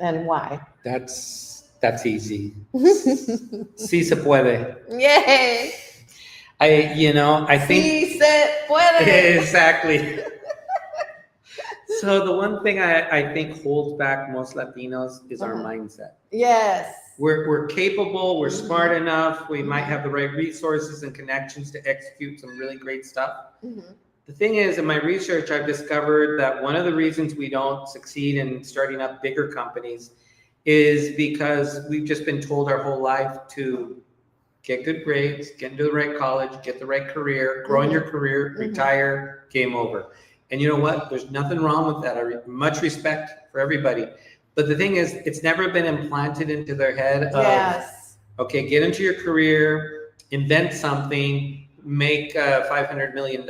and why? That's easy. Sí se puede. Yay! I think. Sí se puede. Exactly. So the one thing I think holds back most Latinos is our mindset. Yes. We're capable, we're smart enough, we might have the right resources and connections to execute some really great stuff. The thing is, in my research, I've discovered that one of the reasons we don't succeed in starting up bigger companies is because we've just been told our whole life to get good grades, get into the right college, get the right career, grow in your career, retire, game over. And you know what? There's nothing wrong with that. Much respect for everybody. But the thing is, it's never been implanted into their head of, okay, get into your career, invent something, make $500 million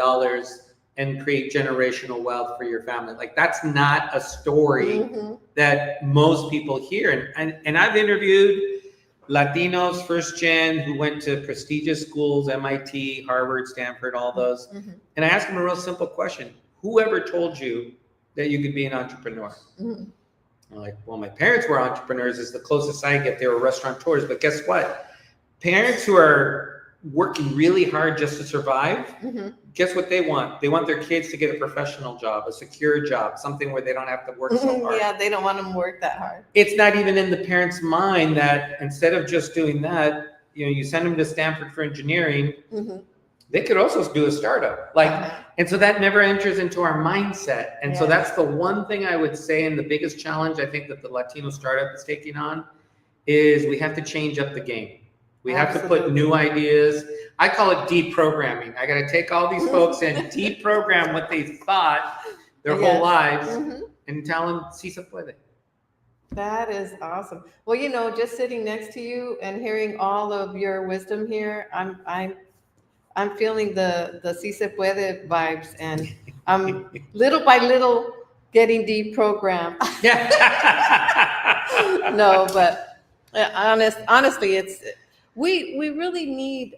and create generational wealth for your family. Like, that's not a story that most people hear. And I've interviewed Latinos, first gen, who went to prestigious schools, MIT, Harvard, Stanford, all those. And I asked them a real simple question. Whoever told you that you could be an entrepreneur? I'm like, well, my parents were entrepreneurs is the closest I get. They were restaurateurs. But guess what? Parents who are working really hard just to survive, Mhm. guess what they want? They want their kids to get a professional job, a secure job, something where they don't have to work so hard. Yeah, they don't want them to work that hard. It's not even in the parents' mind that instead of just doing that, you send them to Stanford for engineering, Mhm. they could also do a startup. And so that never enters into our mindset. And so Yeah. that's the one thing I would say, and the biggest challenge I think that the Latino startup is taking on is we have to change up the game. We have to put Absolutely. new ideas. I call it deprogramming. I got to take all these folks and deprogram what they thought their Yes. whole lives Mhm. and tell them, si se puede. That is awesome. Well, just sitting next to you and hearing all of your wisdom here, I'm feeling the si se puede vibes, and I'm little by little getting deprogrammed. No, but honestly, we really need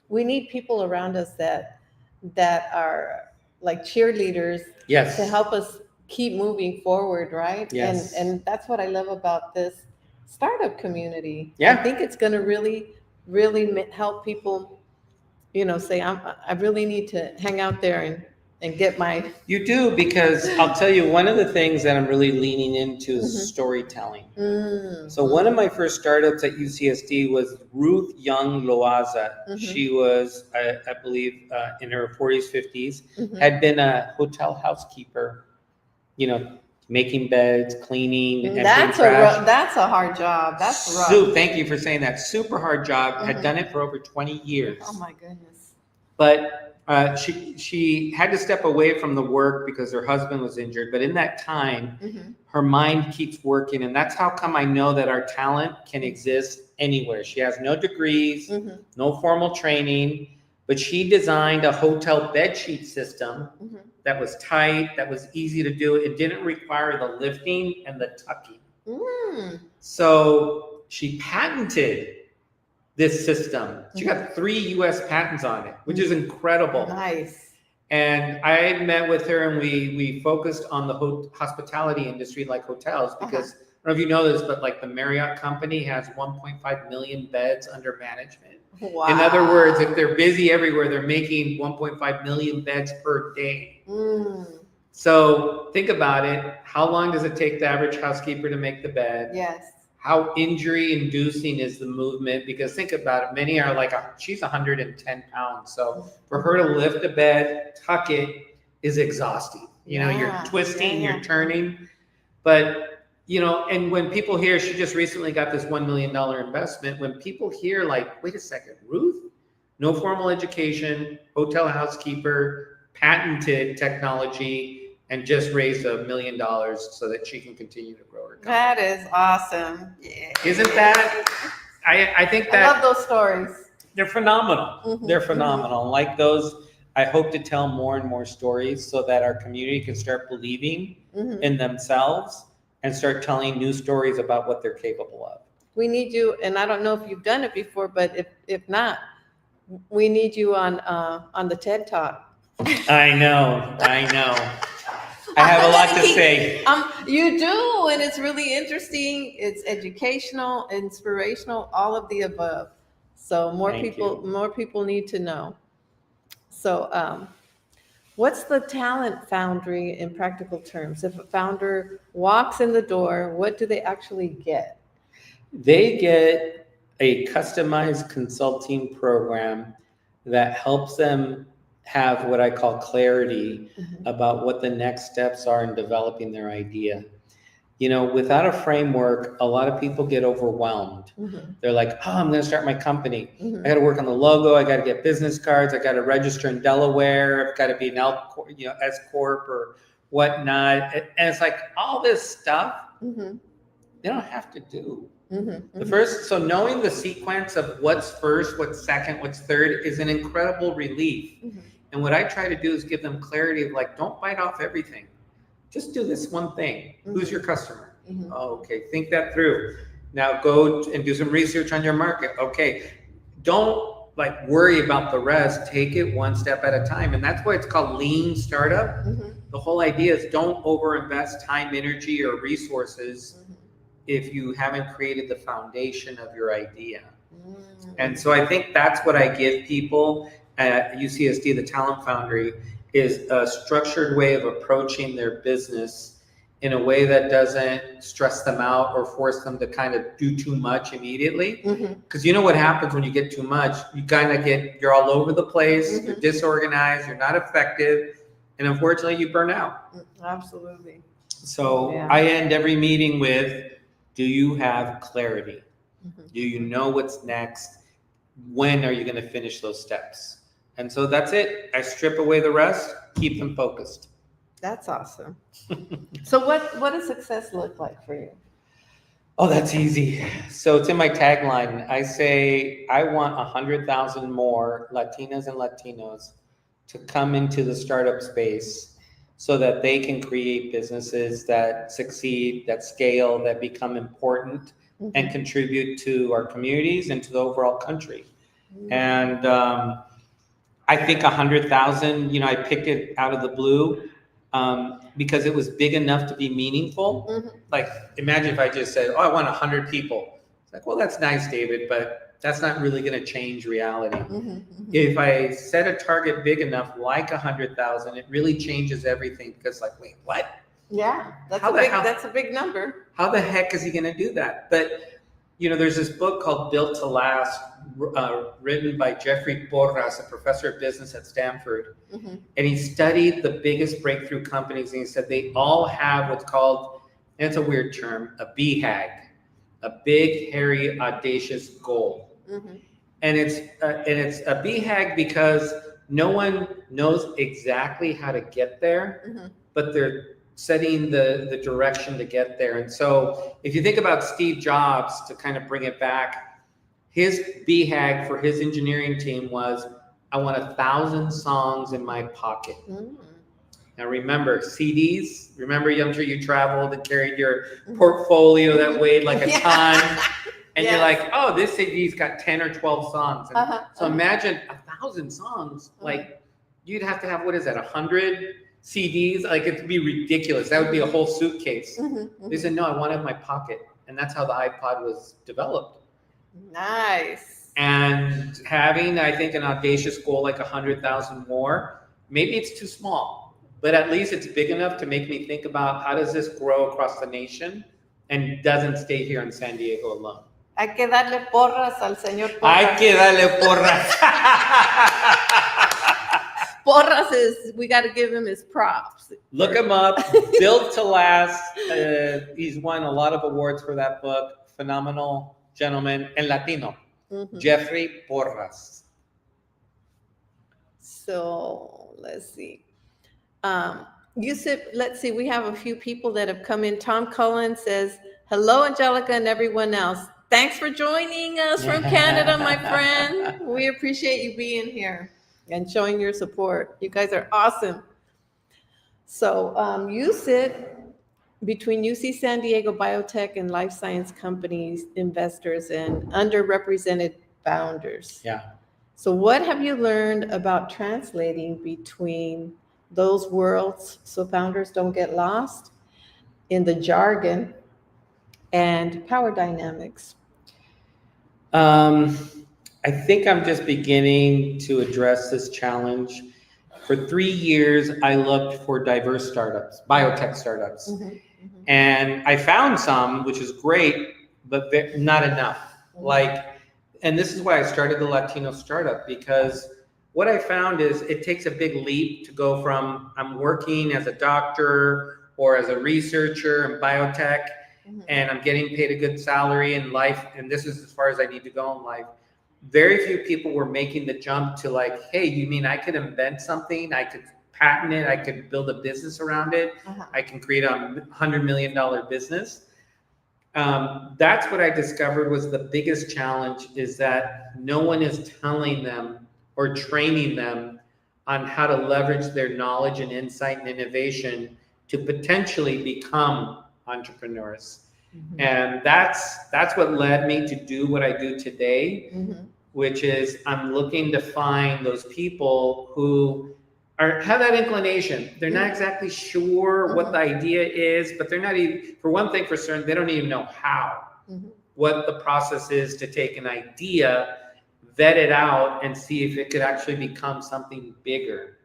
we need people around us that are like cheerleaders Yes. to help us keep moving forward, right? Yes. And that's what I love about this startup community. Yeah. I think it's going to really help people, say I really need to hang out there and get my. You do, because I'll tell you, one of the things that I'm really leaning into is Mhm. storytelling. Mm. So one of my first startups at UCSD was Ruth Young Loaza. Mhm. She was, I believe, in her 40s, 50s, Mhm. had been a hotel housekeeper, making beds, cleaning, emptying trash. That's a hard job. That's rough. Thank you for saying that. Super hard job. Had Mhm. done it for over 20 years. Oh my goodness. But she had to step away from the work because her husband was injured. But in that time, Mhm. her mind keeps working. And that's how come I know that our talent can exist anywhere. She has no degrees, Mhm. no formal training, but she designed a hotel bedsheet system Mhm. that was tight, that was easy to do. It didn't require the lifting and the tucking. Mm. So she patented this system. She got 3 US patents on it, which is incredible. Nice. And I met with her and we focused on the hospitality industry, like hotels, because I don't know if you know this, but like the Marriott company has 1.5 million beds under management. Wow. In other words, if they're busy everywhere, they're making 1.5 million beds per day. Mm. So think about it. How long does it take the average housekeeper to make the bed? Yes. How injury inducing is the movement? Because think about it. Many are like, she's 110 pounds. So for her to lift a bed, tuck it is exhausting. You're twisting, you're turning. But, and when people hear she just recently got this $1 million investment, when people hear like, wait a second, Ruth, no formal education, hotel housekeeper, patented technology, and just raised $1 million so that she can continue to grow her company. That is awesome. Yeah. Isn't that? I think that I love those stories. they're phenomenal. Mhm. They're phenomenal. Like those, I hope to tell more and more stories so that our community can start believing Mhm. in themselves and start telling new stories about what they're capable of. We need you, and I don't know if you've done it before, but if not, we need you on the TED Talk. I know. I have a lot to say. You do, and it's really interesting. It's educational, inspirational, all of the above. So more people need to know. So, what's the talent foundry in practical terms? If a founder walks in the door, what do they actually get? They get a customized consulting program that helps them have what I call clarity about what the next steps are in developing their idea. Without a framework, a lot of people get overwhelmed. Mm-hmm. They're like, oh, I'm going to start my company. Mm-hmm. I got to work on the logo. I got to get business cards. I got to register in Delaware. I've got to be an S Corp or whatnot. And it's like all this stuff, Mm-hmm. they don't have to do. Mm-hmm. The first, so knowing the sequence of what's first, what's second, what's third is an incredible relief. Mm-hmm. And what I try to do is give them clarity of like, don't bite off everything. Just do this one thing. Mm-hmm. Who's your customer? Mm-hmm. Oh, okay, think that through. Now go and do some research on your market. Okay, don't like worry about the rest. Take it one step at a time. And that's why it's called lean startup. Mm-hmm. The whole idea is don't overinvest time, energy, or resources Mm-hmm. if you haven't created the foundation of your idea. And so I think that's what I give people at UCSD, the Talent Foundry, is a structured way of approaching their business in a way that doesn't stress them out or force them to kind of do too much immediately. Because you know what happens when you get too much? You kind of you're all over the place, you're disorganized, you're not effective, and unfortunately you burn out. Absolutely. So Yeah. I end every meeting with, do you have clarity? Do you know what's next? When are you going to finish those steps? And so that's it. I strip away the rest, keep them focused. That's awesome. So what does success look like for you? Oh, that's easy. So it's in my tagline. I say, I want 100,000 more Latinas and Latinos to come into the startup space so that they can create businesses that succeed, that scale, that become important and contribute to our communities and to the overall country. And I think 100,000, I picked it out of the blue. Because it was big enough to be meaningful. Like, imagine if I just said, I want 100 people. It's like, well, that's nice, David, but that's not really going to change reality. If I set a target big enough, like 100,000, it really changes everything. Because like, wait, what? Yeah, that's a big number. How the heck is he going to do that? But, there's this book called Built to Last, written by Jeffrey Porras, a professor of business at Stanford. And he studied the biggest breakthrough companies, and he said they all have what's called, and it's a weird term, a BHAG, a big, hairy, audacious goal. And it's a BHAG because no one knows exactly how to get there, but they're setting the direction to get there. And so if you think about Steve Jobs, to kind of bring it back, his BHAG for his engineering team was, I want 1,000 songs in my pocket. Now remember, CDs, I'm sure you traveled and carried your portfolio that weighed like a ton. And you're like, oh, this CD's got 10 or 12 songs. So imagine 1,000 songs, like you'd have to have, 100 CDs? Like, it'd be ridiculous. That would be a whole suitcase. They said, no, I want it in my pocket. And that's how the iPod was developed. Nice. And having, I think, an audacious goal like 100,000 more, maybe it's too small, but at least it's big enough to make me think about how does this grow across the nation and doesn't stay here in San Diego alone. Hay que darle porras al señor Porras. Hay que darle porras. Porras we got to give him his props. Look him up. Built to Last. He's won a lot of awards for that book. Phenomenal gentleman and Latino. Jeffrey Porras. So let's see. Yusuf, let's see. We have a few people that have come in. Tom Cullen says, hello, Angelica and everyone else. Thanks for joining us from Canada, my friend. We appreciate you being here and showing your support. You guys are awesome. So you sit between UC San Diego biotech and life science companies, investors, and underrepresented founders. Yeah. So what have you learned about translating between those worlds so founders don't get lost in the jargon and power dynamics? I think I'm just beginning to address this challenge. For 3 years, I looked for diverse startups, biotech startups. And I found some, which is great, but not enough. And this is why I started the Latino Startup, because what I found is it takes a big leap to go from I'm working as a doctor or as a researcher in biotech, and I'm getting paid a good salary in life, and this is as far as I need to go in life. Very few people were making the jump to hey, you mean I could invent something? I could patent it. I could build a business around it. I can create a $100 million business. That's what I discovered was the biggest challenge, is that no one is telling them or training them on how to leverage their knowledge and insight and innovation to potentially become entrepreneurs. And that's what led me to do what I do today, which is I'm looking to find those people who have that inclination. They're not exactly sure what the idea is, but they're not even, for one thing for certain, they don't even know how. what the process is to take an idea, vet it out, and see if it could actually become something bigger.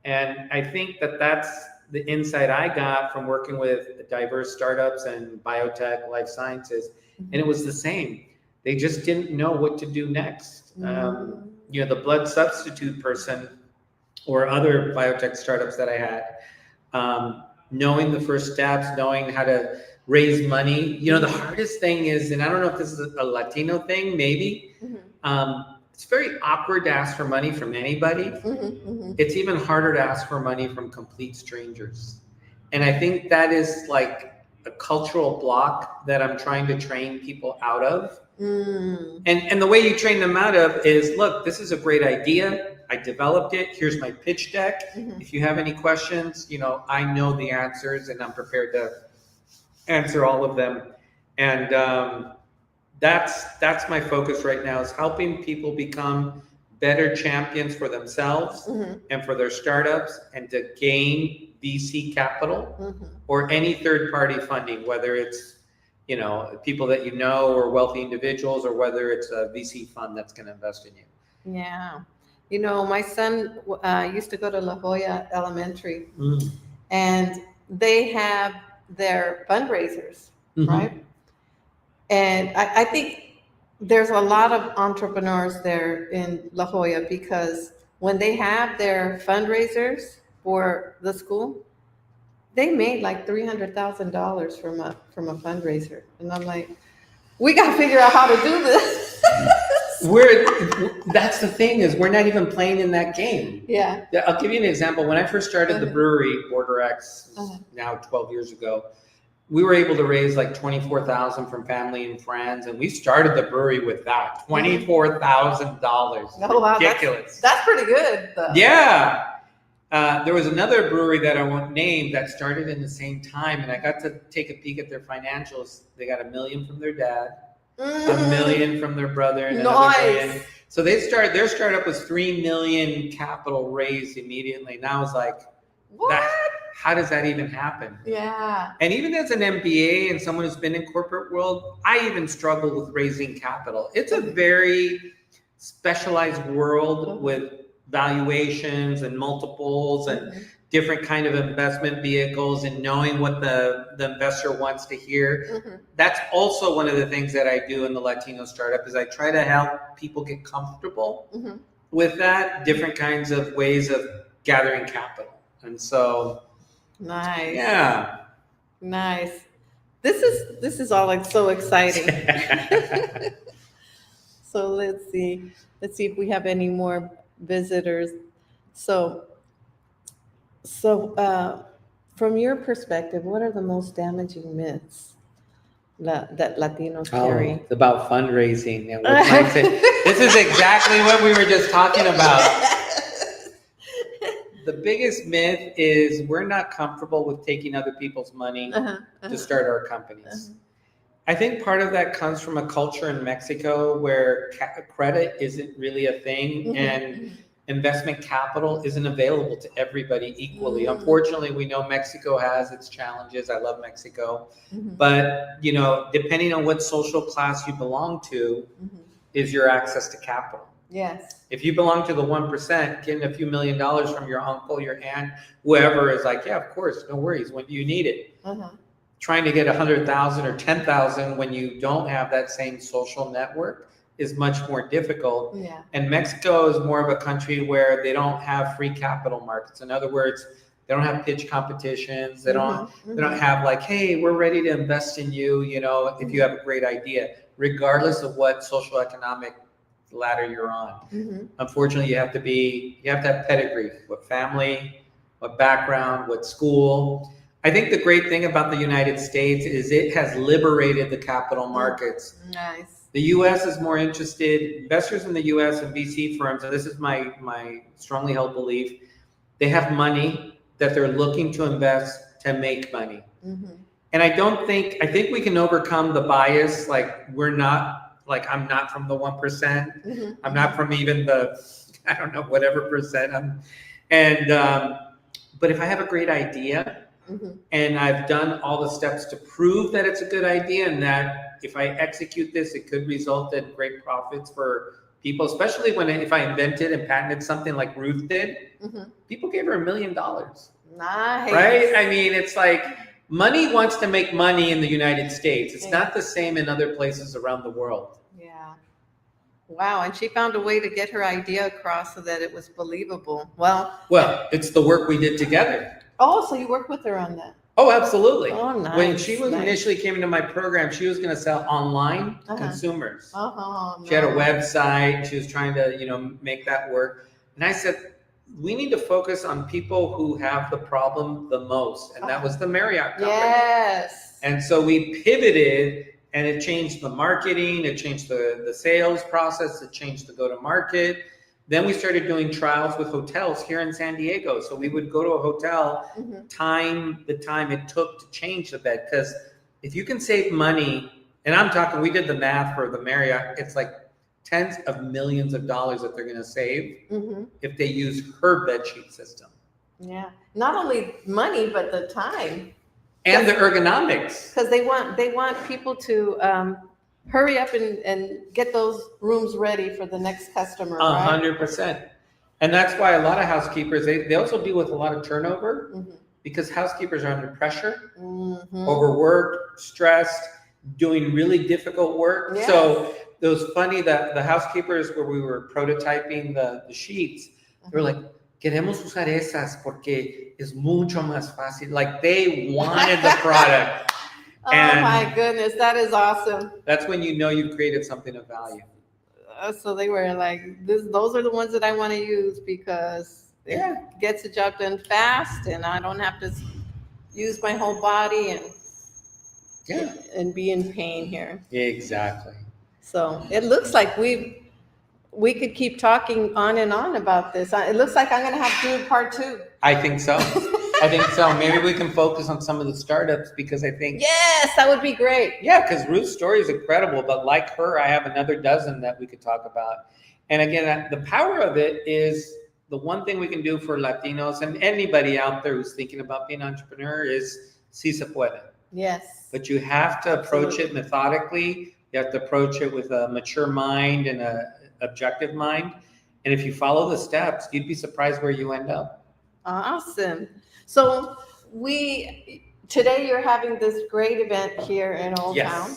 And I think that that's the insight I got from working with diverse startups and biotech, life sciences, and it was the same. They just didn't know what to do next. You know, the blood substitute person or other biotech startups that I had, knowing the first steps, knowing how to raise money. You know, the hardest thing is, and I don't know if this is a Latino thing, maybe, it's very awkward to ask for money from anybody. It's even harder to ask for money from complete strangers. And I think that is like a cultural block that I'm trying to train people out of. And the way you train them out of is, look, this is a great idea. I developed it. Here's my pitch deck. If you have any questions, you know, I know the answers and I'm prepared to answer all of them. And that's my focus right now, is helping people become better champions for themselves and for their startups, and to gain VC capital or any third-party funding, whether it's, you know, people that you know or wealthy individuals, or whether it's a VC fund that's going to invest in you. Yeah. You know, my son used to go to La Jolla Elementary, and they have their fundraisers, right? And I think there's a lot of entrepreneurs there in La Jolla, because when they have their fundraisers for the school, they made like $300,000 from a fundraiser. And I'm like, we got to figure out how to do this. That's the thing, is we're not even playing in that game. Yeah. I'll give you an example. When I first started the brewery, Border X, now 12 years ago, we were able to raise like $24,000 from family and friends, and we started the brewery with that $24,000. Oh, wow, ridiculous. That's pretty good, though. Yeah. There was another brewery that I won't name that started in the same time, and I got to take a peek at their financials. They got $1 million from their dad, $1 million from their brother, and another $1 million. So their startup was $3 million capital raised immediately, and I was like, what? How does that even happen? Yeah. And even as an MBA and someone who's been in corporate world, I even struggle with raising capital. It's a very specialized world with valuations and multiples and different kind of investment vehicles, and knowing what the investor wants to hear. That's also one of the things that I do in the Latino startup, is I try to help people get comfortable with that, different kinds of ways of gathering capital. And so, nice. Yeah. Nice. This is all like so exciting. So let's see if we have any more visitors. So from your perspective, what are the most damaging myths that Latinos carry? It's about fundraising and what mindset. This is exactly what we were just talking about. The biggest myth is we're not comfortable with taking other people's money to start our companies. I think part of that comes from a culture in Mexico where credit isn't really a thing, and investment capital isn't available to everybody equally. Unfortunately, we know Mexico has its challenges. I love Mexico. But, you know, depending on what social class you belong to is your access to capital. Yes. If you belong to the 1%, getting a few $1 million from your uncle, your aunt, whoever is like, yeah, of course, no worries, when you need it. Trying to get 100,000 or 10,000 when you don't have that same social network is much more difficult. Yeah. And Mexico is more of a country where they don't have free capital markets. In other words, they don't have pitch competitions. They don't have like, hey, we're ready to invest in you, you know, if you have a great idea, regardless of what social economic ladder you're on. Unfortunately, you have to have pedigree, what family, what background, what school. I think the great thing about the United States is it has liberated the capital markets. Nice. The U.S. is more interested, investors in the U.S. and VC firms, and this is my strongly held belief, they have money that they're looking to invest to make money. And I think we can overcome the bias, like I'm not from the 1%. I'm not from even the, I don't know, whatever percent. But if I have a great idea and I've done all the steps to prove that it's a good idea and that if I execute this, it could result in great profits for people, especially if I invented and patented something like Ruth did. People gave her $1 million. Nice. Right? I mean, it's like money wants to make money in the United States. It's not the same in other places around the world. Yeah. Wow. And she found a way to get her idea across so that it was believable. Well, it's the work we did together. Oh, so you worked with her on that? Oh, absolutely. Oh, nice. When she was initially came into my program, she was going to sell online to consumers. She had a website. She was trying to, make that work. And I said, we need to focus on people who have the problem the most. And that was the Marriott company. Yes. And so we pivoted, and it changed the marketing. It changed the sales process. It changed the go-to-market. Then we started doing trials with hotels here in San Diego. So we would go to a hotel, time the time it took to change the bed. Because if you can save money, and I'm talking, we did the math for the Marriott, it's like tens of millions of dollars that they're going to save if they use her bedsheet system. Yeah. Not only money, but the time. And the ergonomics. Because they want people to hurry up and get those rooms ready for the next customer. 100%. And that's why a lot of housekeepers, they also deal with a lot of turnover because housekeepers are under pressure, overworked, stressed, doing really difficult work. Yes. So it was funny that the housekeepers where we were prototyping the sheets, they were like, queremos usar esas porque es mucho más fácil. Like they wanted the product. Oh my goodness, that is awesome. That's when you know you've created something of value. So they were like, those are the ones that I want to use because it gets the job done fast and I don't have to use my whole body and be in pain here. Exactly. So it looks like we could keep talking on and on about this. It looks like I'm going to have to do part 2. I think so. Maybe we can focus on some of the startups because I think. Yes, that would be great. Yeah, because Ruth's story is incredible. But like her, I have another dozen that we could talk about. And again, the power of it is the one thing we can do for Latinos and anybody out there who's thinking about being an entrepreneur is si se puede. Yes. But you have to approach it methodically. You have to approach it with a mature mind and an objective mind. And if you follow the steps, you'd be surprised where you end up. Awesome. So today you're having this great event here in Old Town.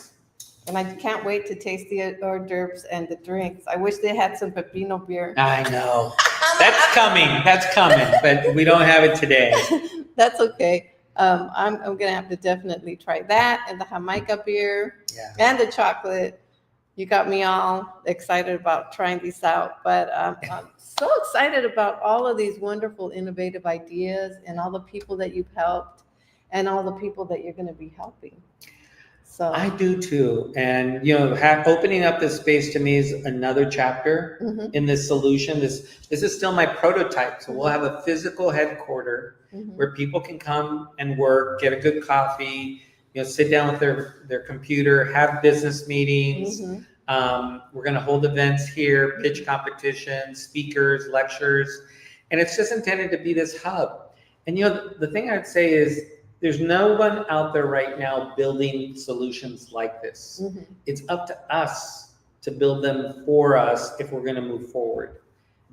And I can't wait to taste the hors d'oeuvres and the drinks. I wish they had some pepino beer. I know. That's coming, but we don't have it today. That's okay. I'm going to have to definitely try that and the Jamaica beer and the chocolate. You got me all excited about trying these out, but I'm so excited about all of these wonderful, innovative ideas and all the people that you've helped and all the people that you're going to be helping. So I do too. And, opening up this space to me is another chapter in this solution. This is still my prototype. So we'll have a physical headquarter where people can come and work, get a good coffee, sit down with their computer, have business meetings. We're going to hold events here, pitch competitions, speakers, lectures, and it's just intended to be this hub. And the thing I'd say is there's no one out there right now building solutions like this. It's up to us to build them for us if we're going to move forward.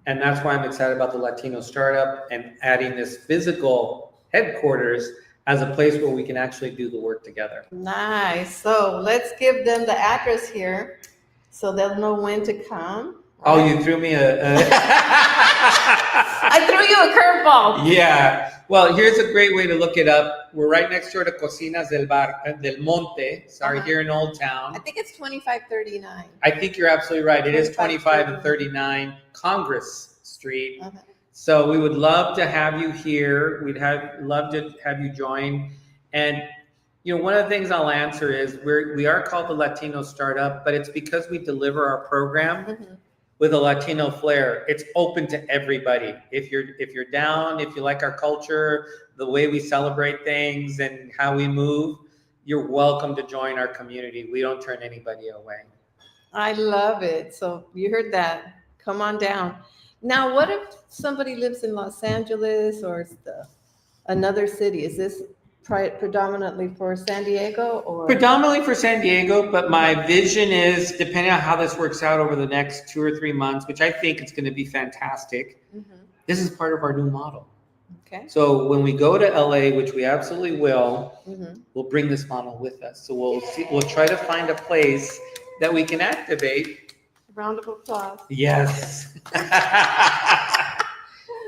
And that's why I'm excited about the Latino Startup and adding this physical headquarters as a place where we can actually do the work together. Nice. So let's give them the address here so they'll know when to come. Oh, you threw me I threw you a curveball. Yeah. Well, here's a great way to look it up. We're right next door to Cocinas del Monte. Here in Old Town. I think it's 2539. I think you're absolutely right. It is 25 and 39 Congress Street. So we would love to have you here. We'd love to have you join. And one of the things I'll answer is we are called the Latino Startup, but it's because we deliver our program with a Latino flair. It's open to everybody. If you're down, if you like our culture, the way we celebrate things and how we move, you're welcome to join our community. We don't turn anybody away. I love it. So you heard that. Come on down. Now, what if somebody lives in Los Angeles or another city? Is this predominantly for San Diego or? Predominantly for San Diego, but my vision is, depending on how this works out over the next 2 or 3 months, which I think it's going to be fantastic, Mhm. this is part of our new model. Okay. So when we go to LA, which we absolutely will, Mhm. we'll bring this model with us. So we'll try to find a place that we can activate. Round of applause. Yes.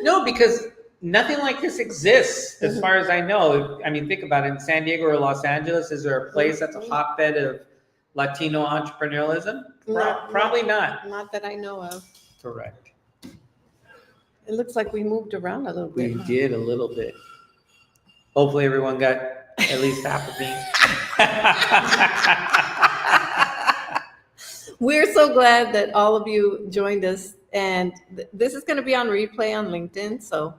No, because nothing like this exists as far as I know. I mean, think about it. In San Diego or Los Angeles, is there a place that's a hotbed of Latino entrepreneurialism? Probably not. Not that I know of. Correct. It looks like we moved around a little bit. We huh? did a little bit. Hopefully everyone got at least half of me. We're so glad that all of you joined us, and this is going to be on replay on LinkedIn, so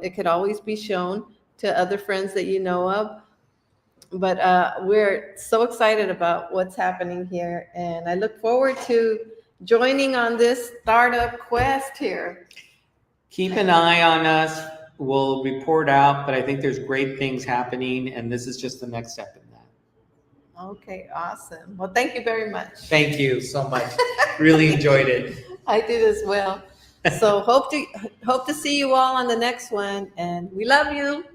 it could always be shown to other friends that you know of. But we're so excited about what's happening here, and I look forward to joining on this startup quest here. Keep an eye on us. We'll report out, but I think there's great things happening, and this is just the next step in that. Okay, awesome. Well, thank you very much. Thank you so much. Really enjoyed it. I did as well. So hope to see you all on the next one, and we love you.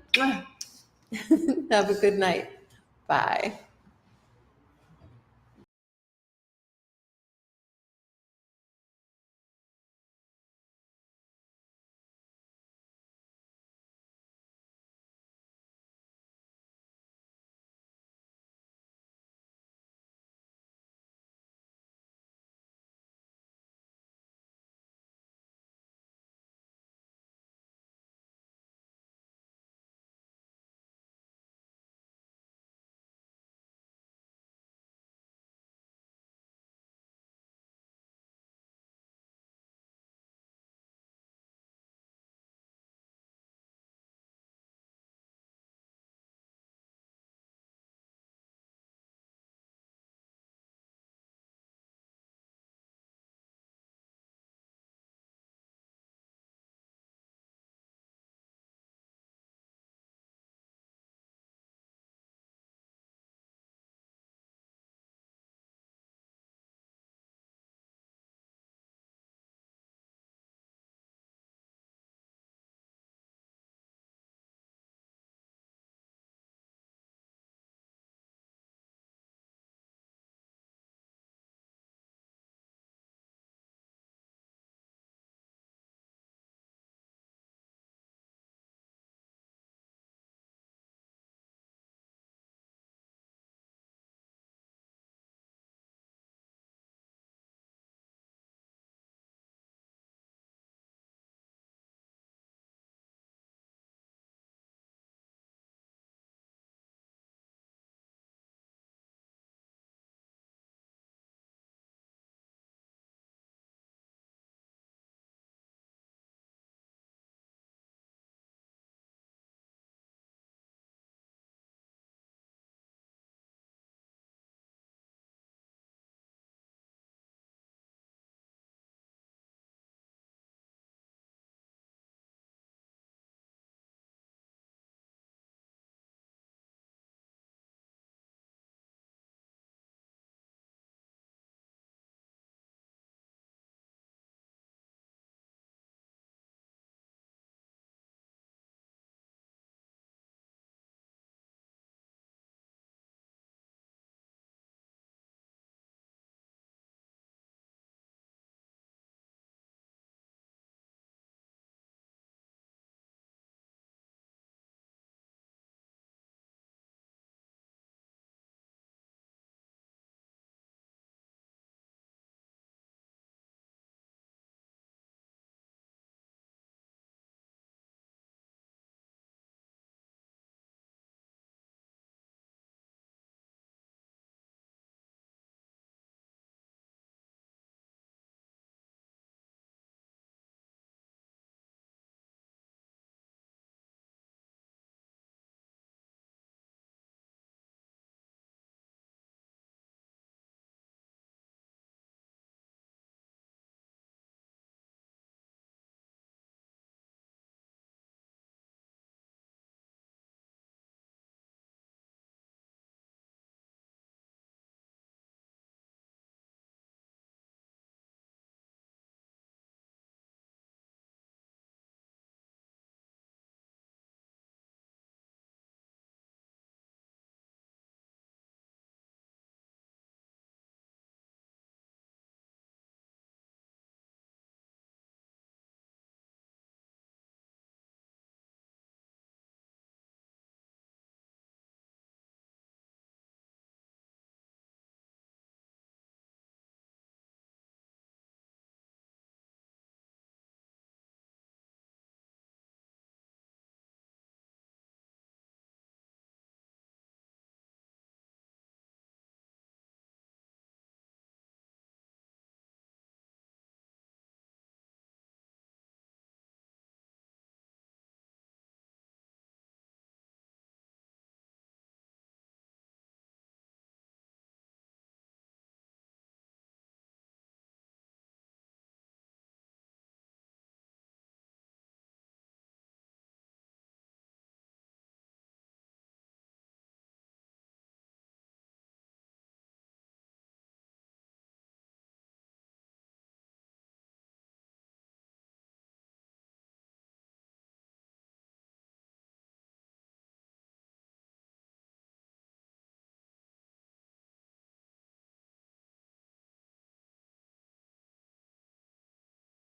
Have a good night. Bye.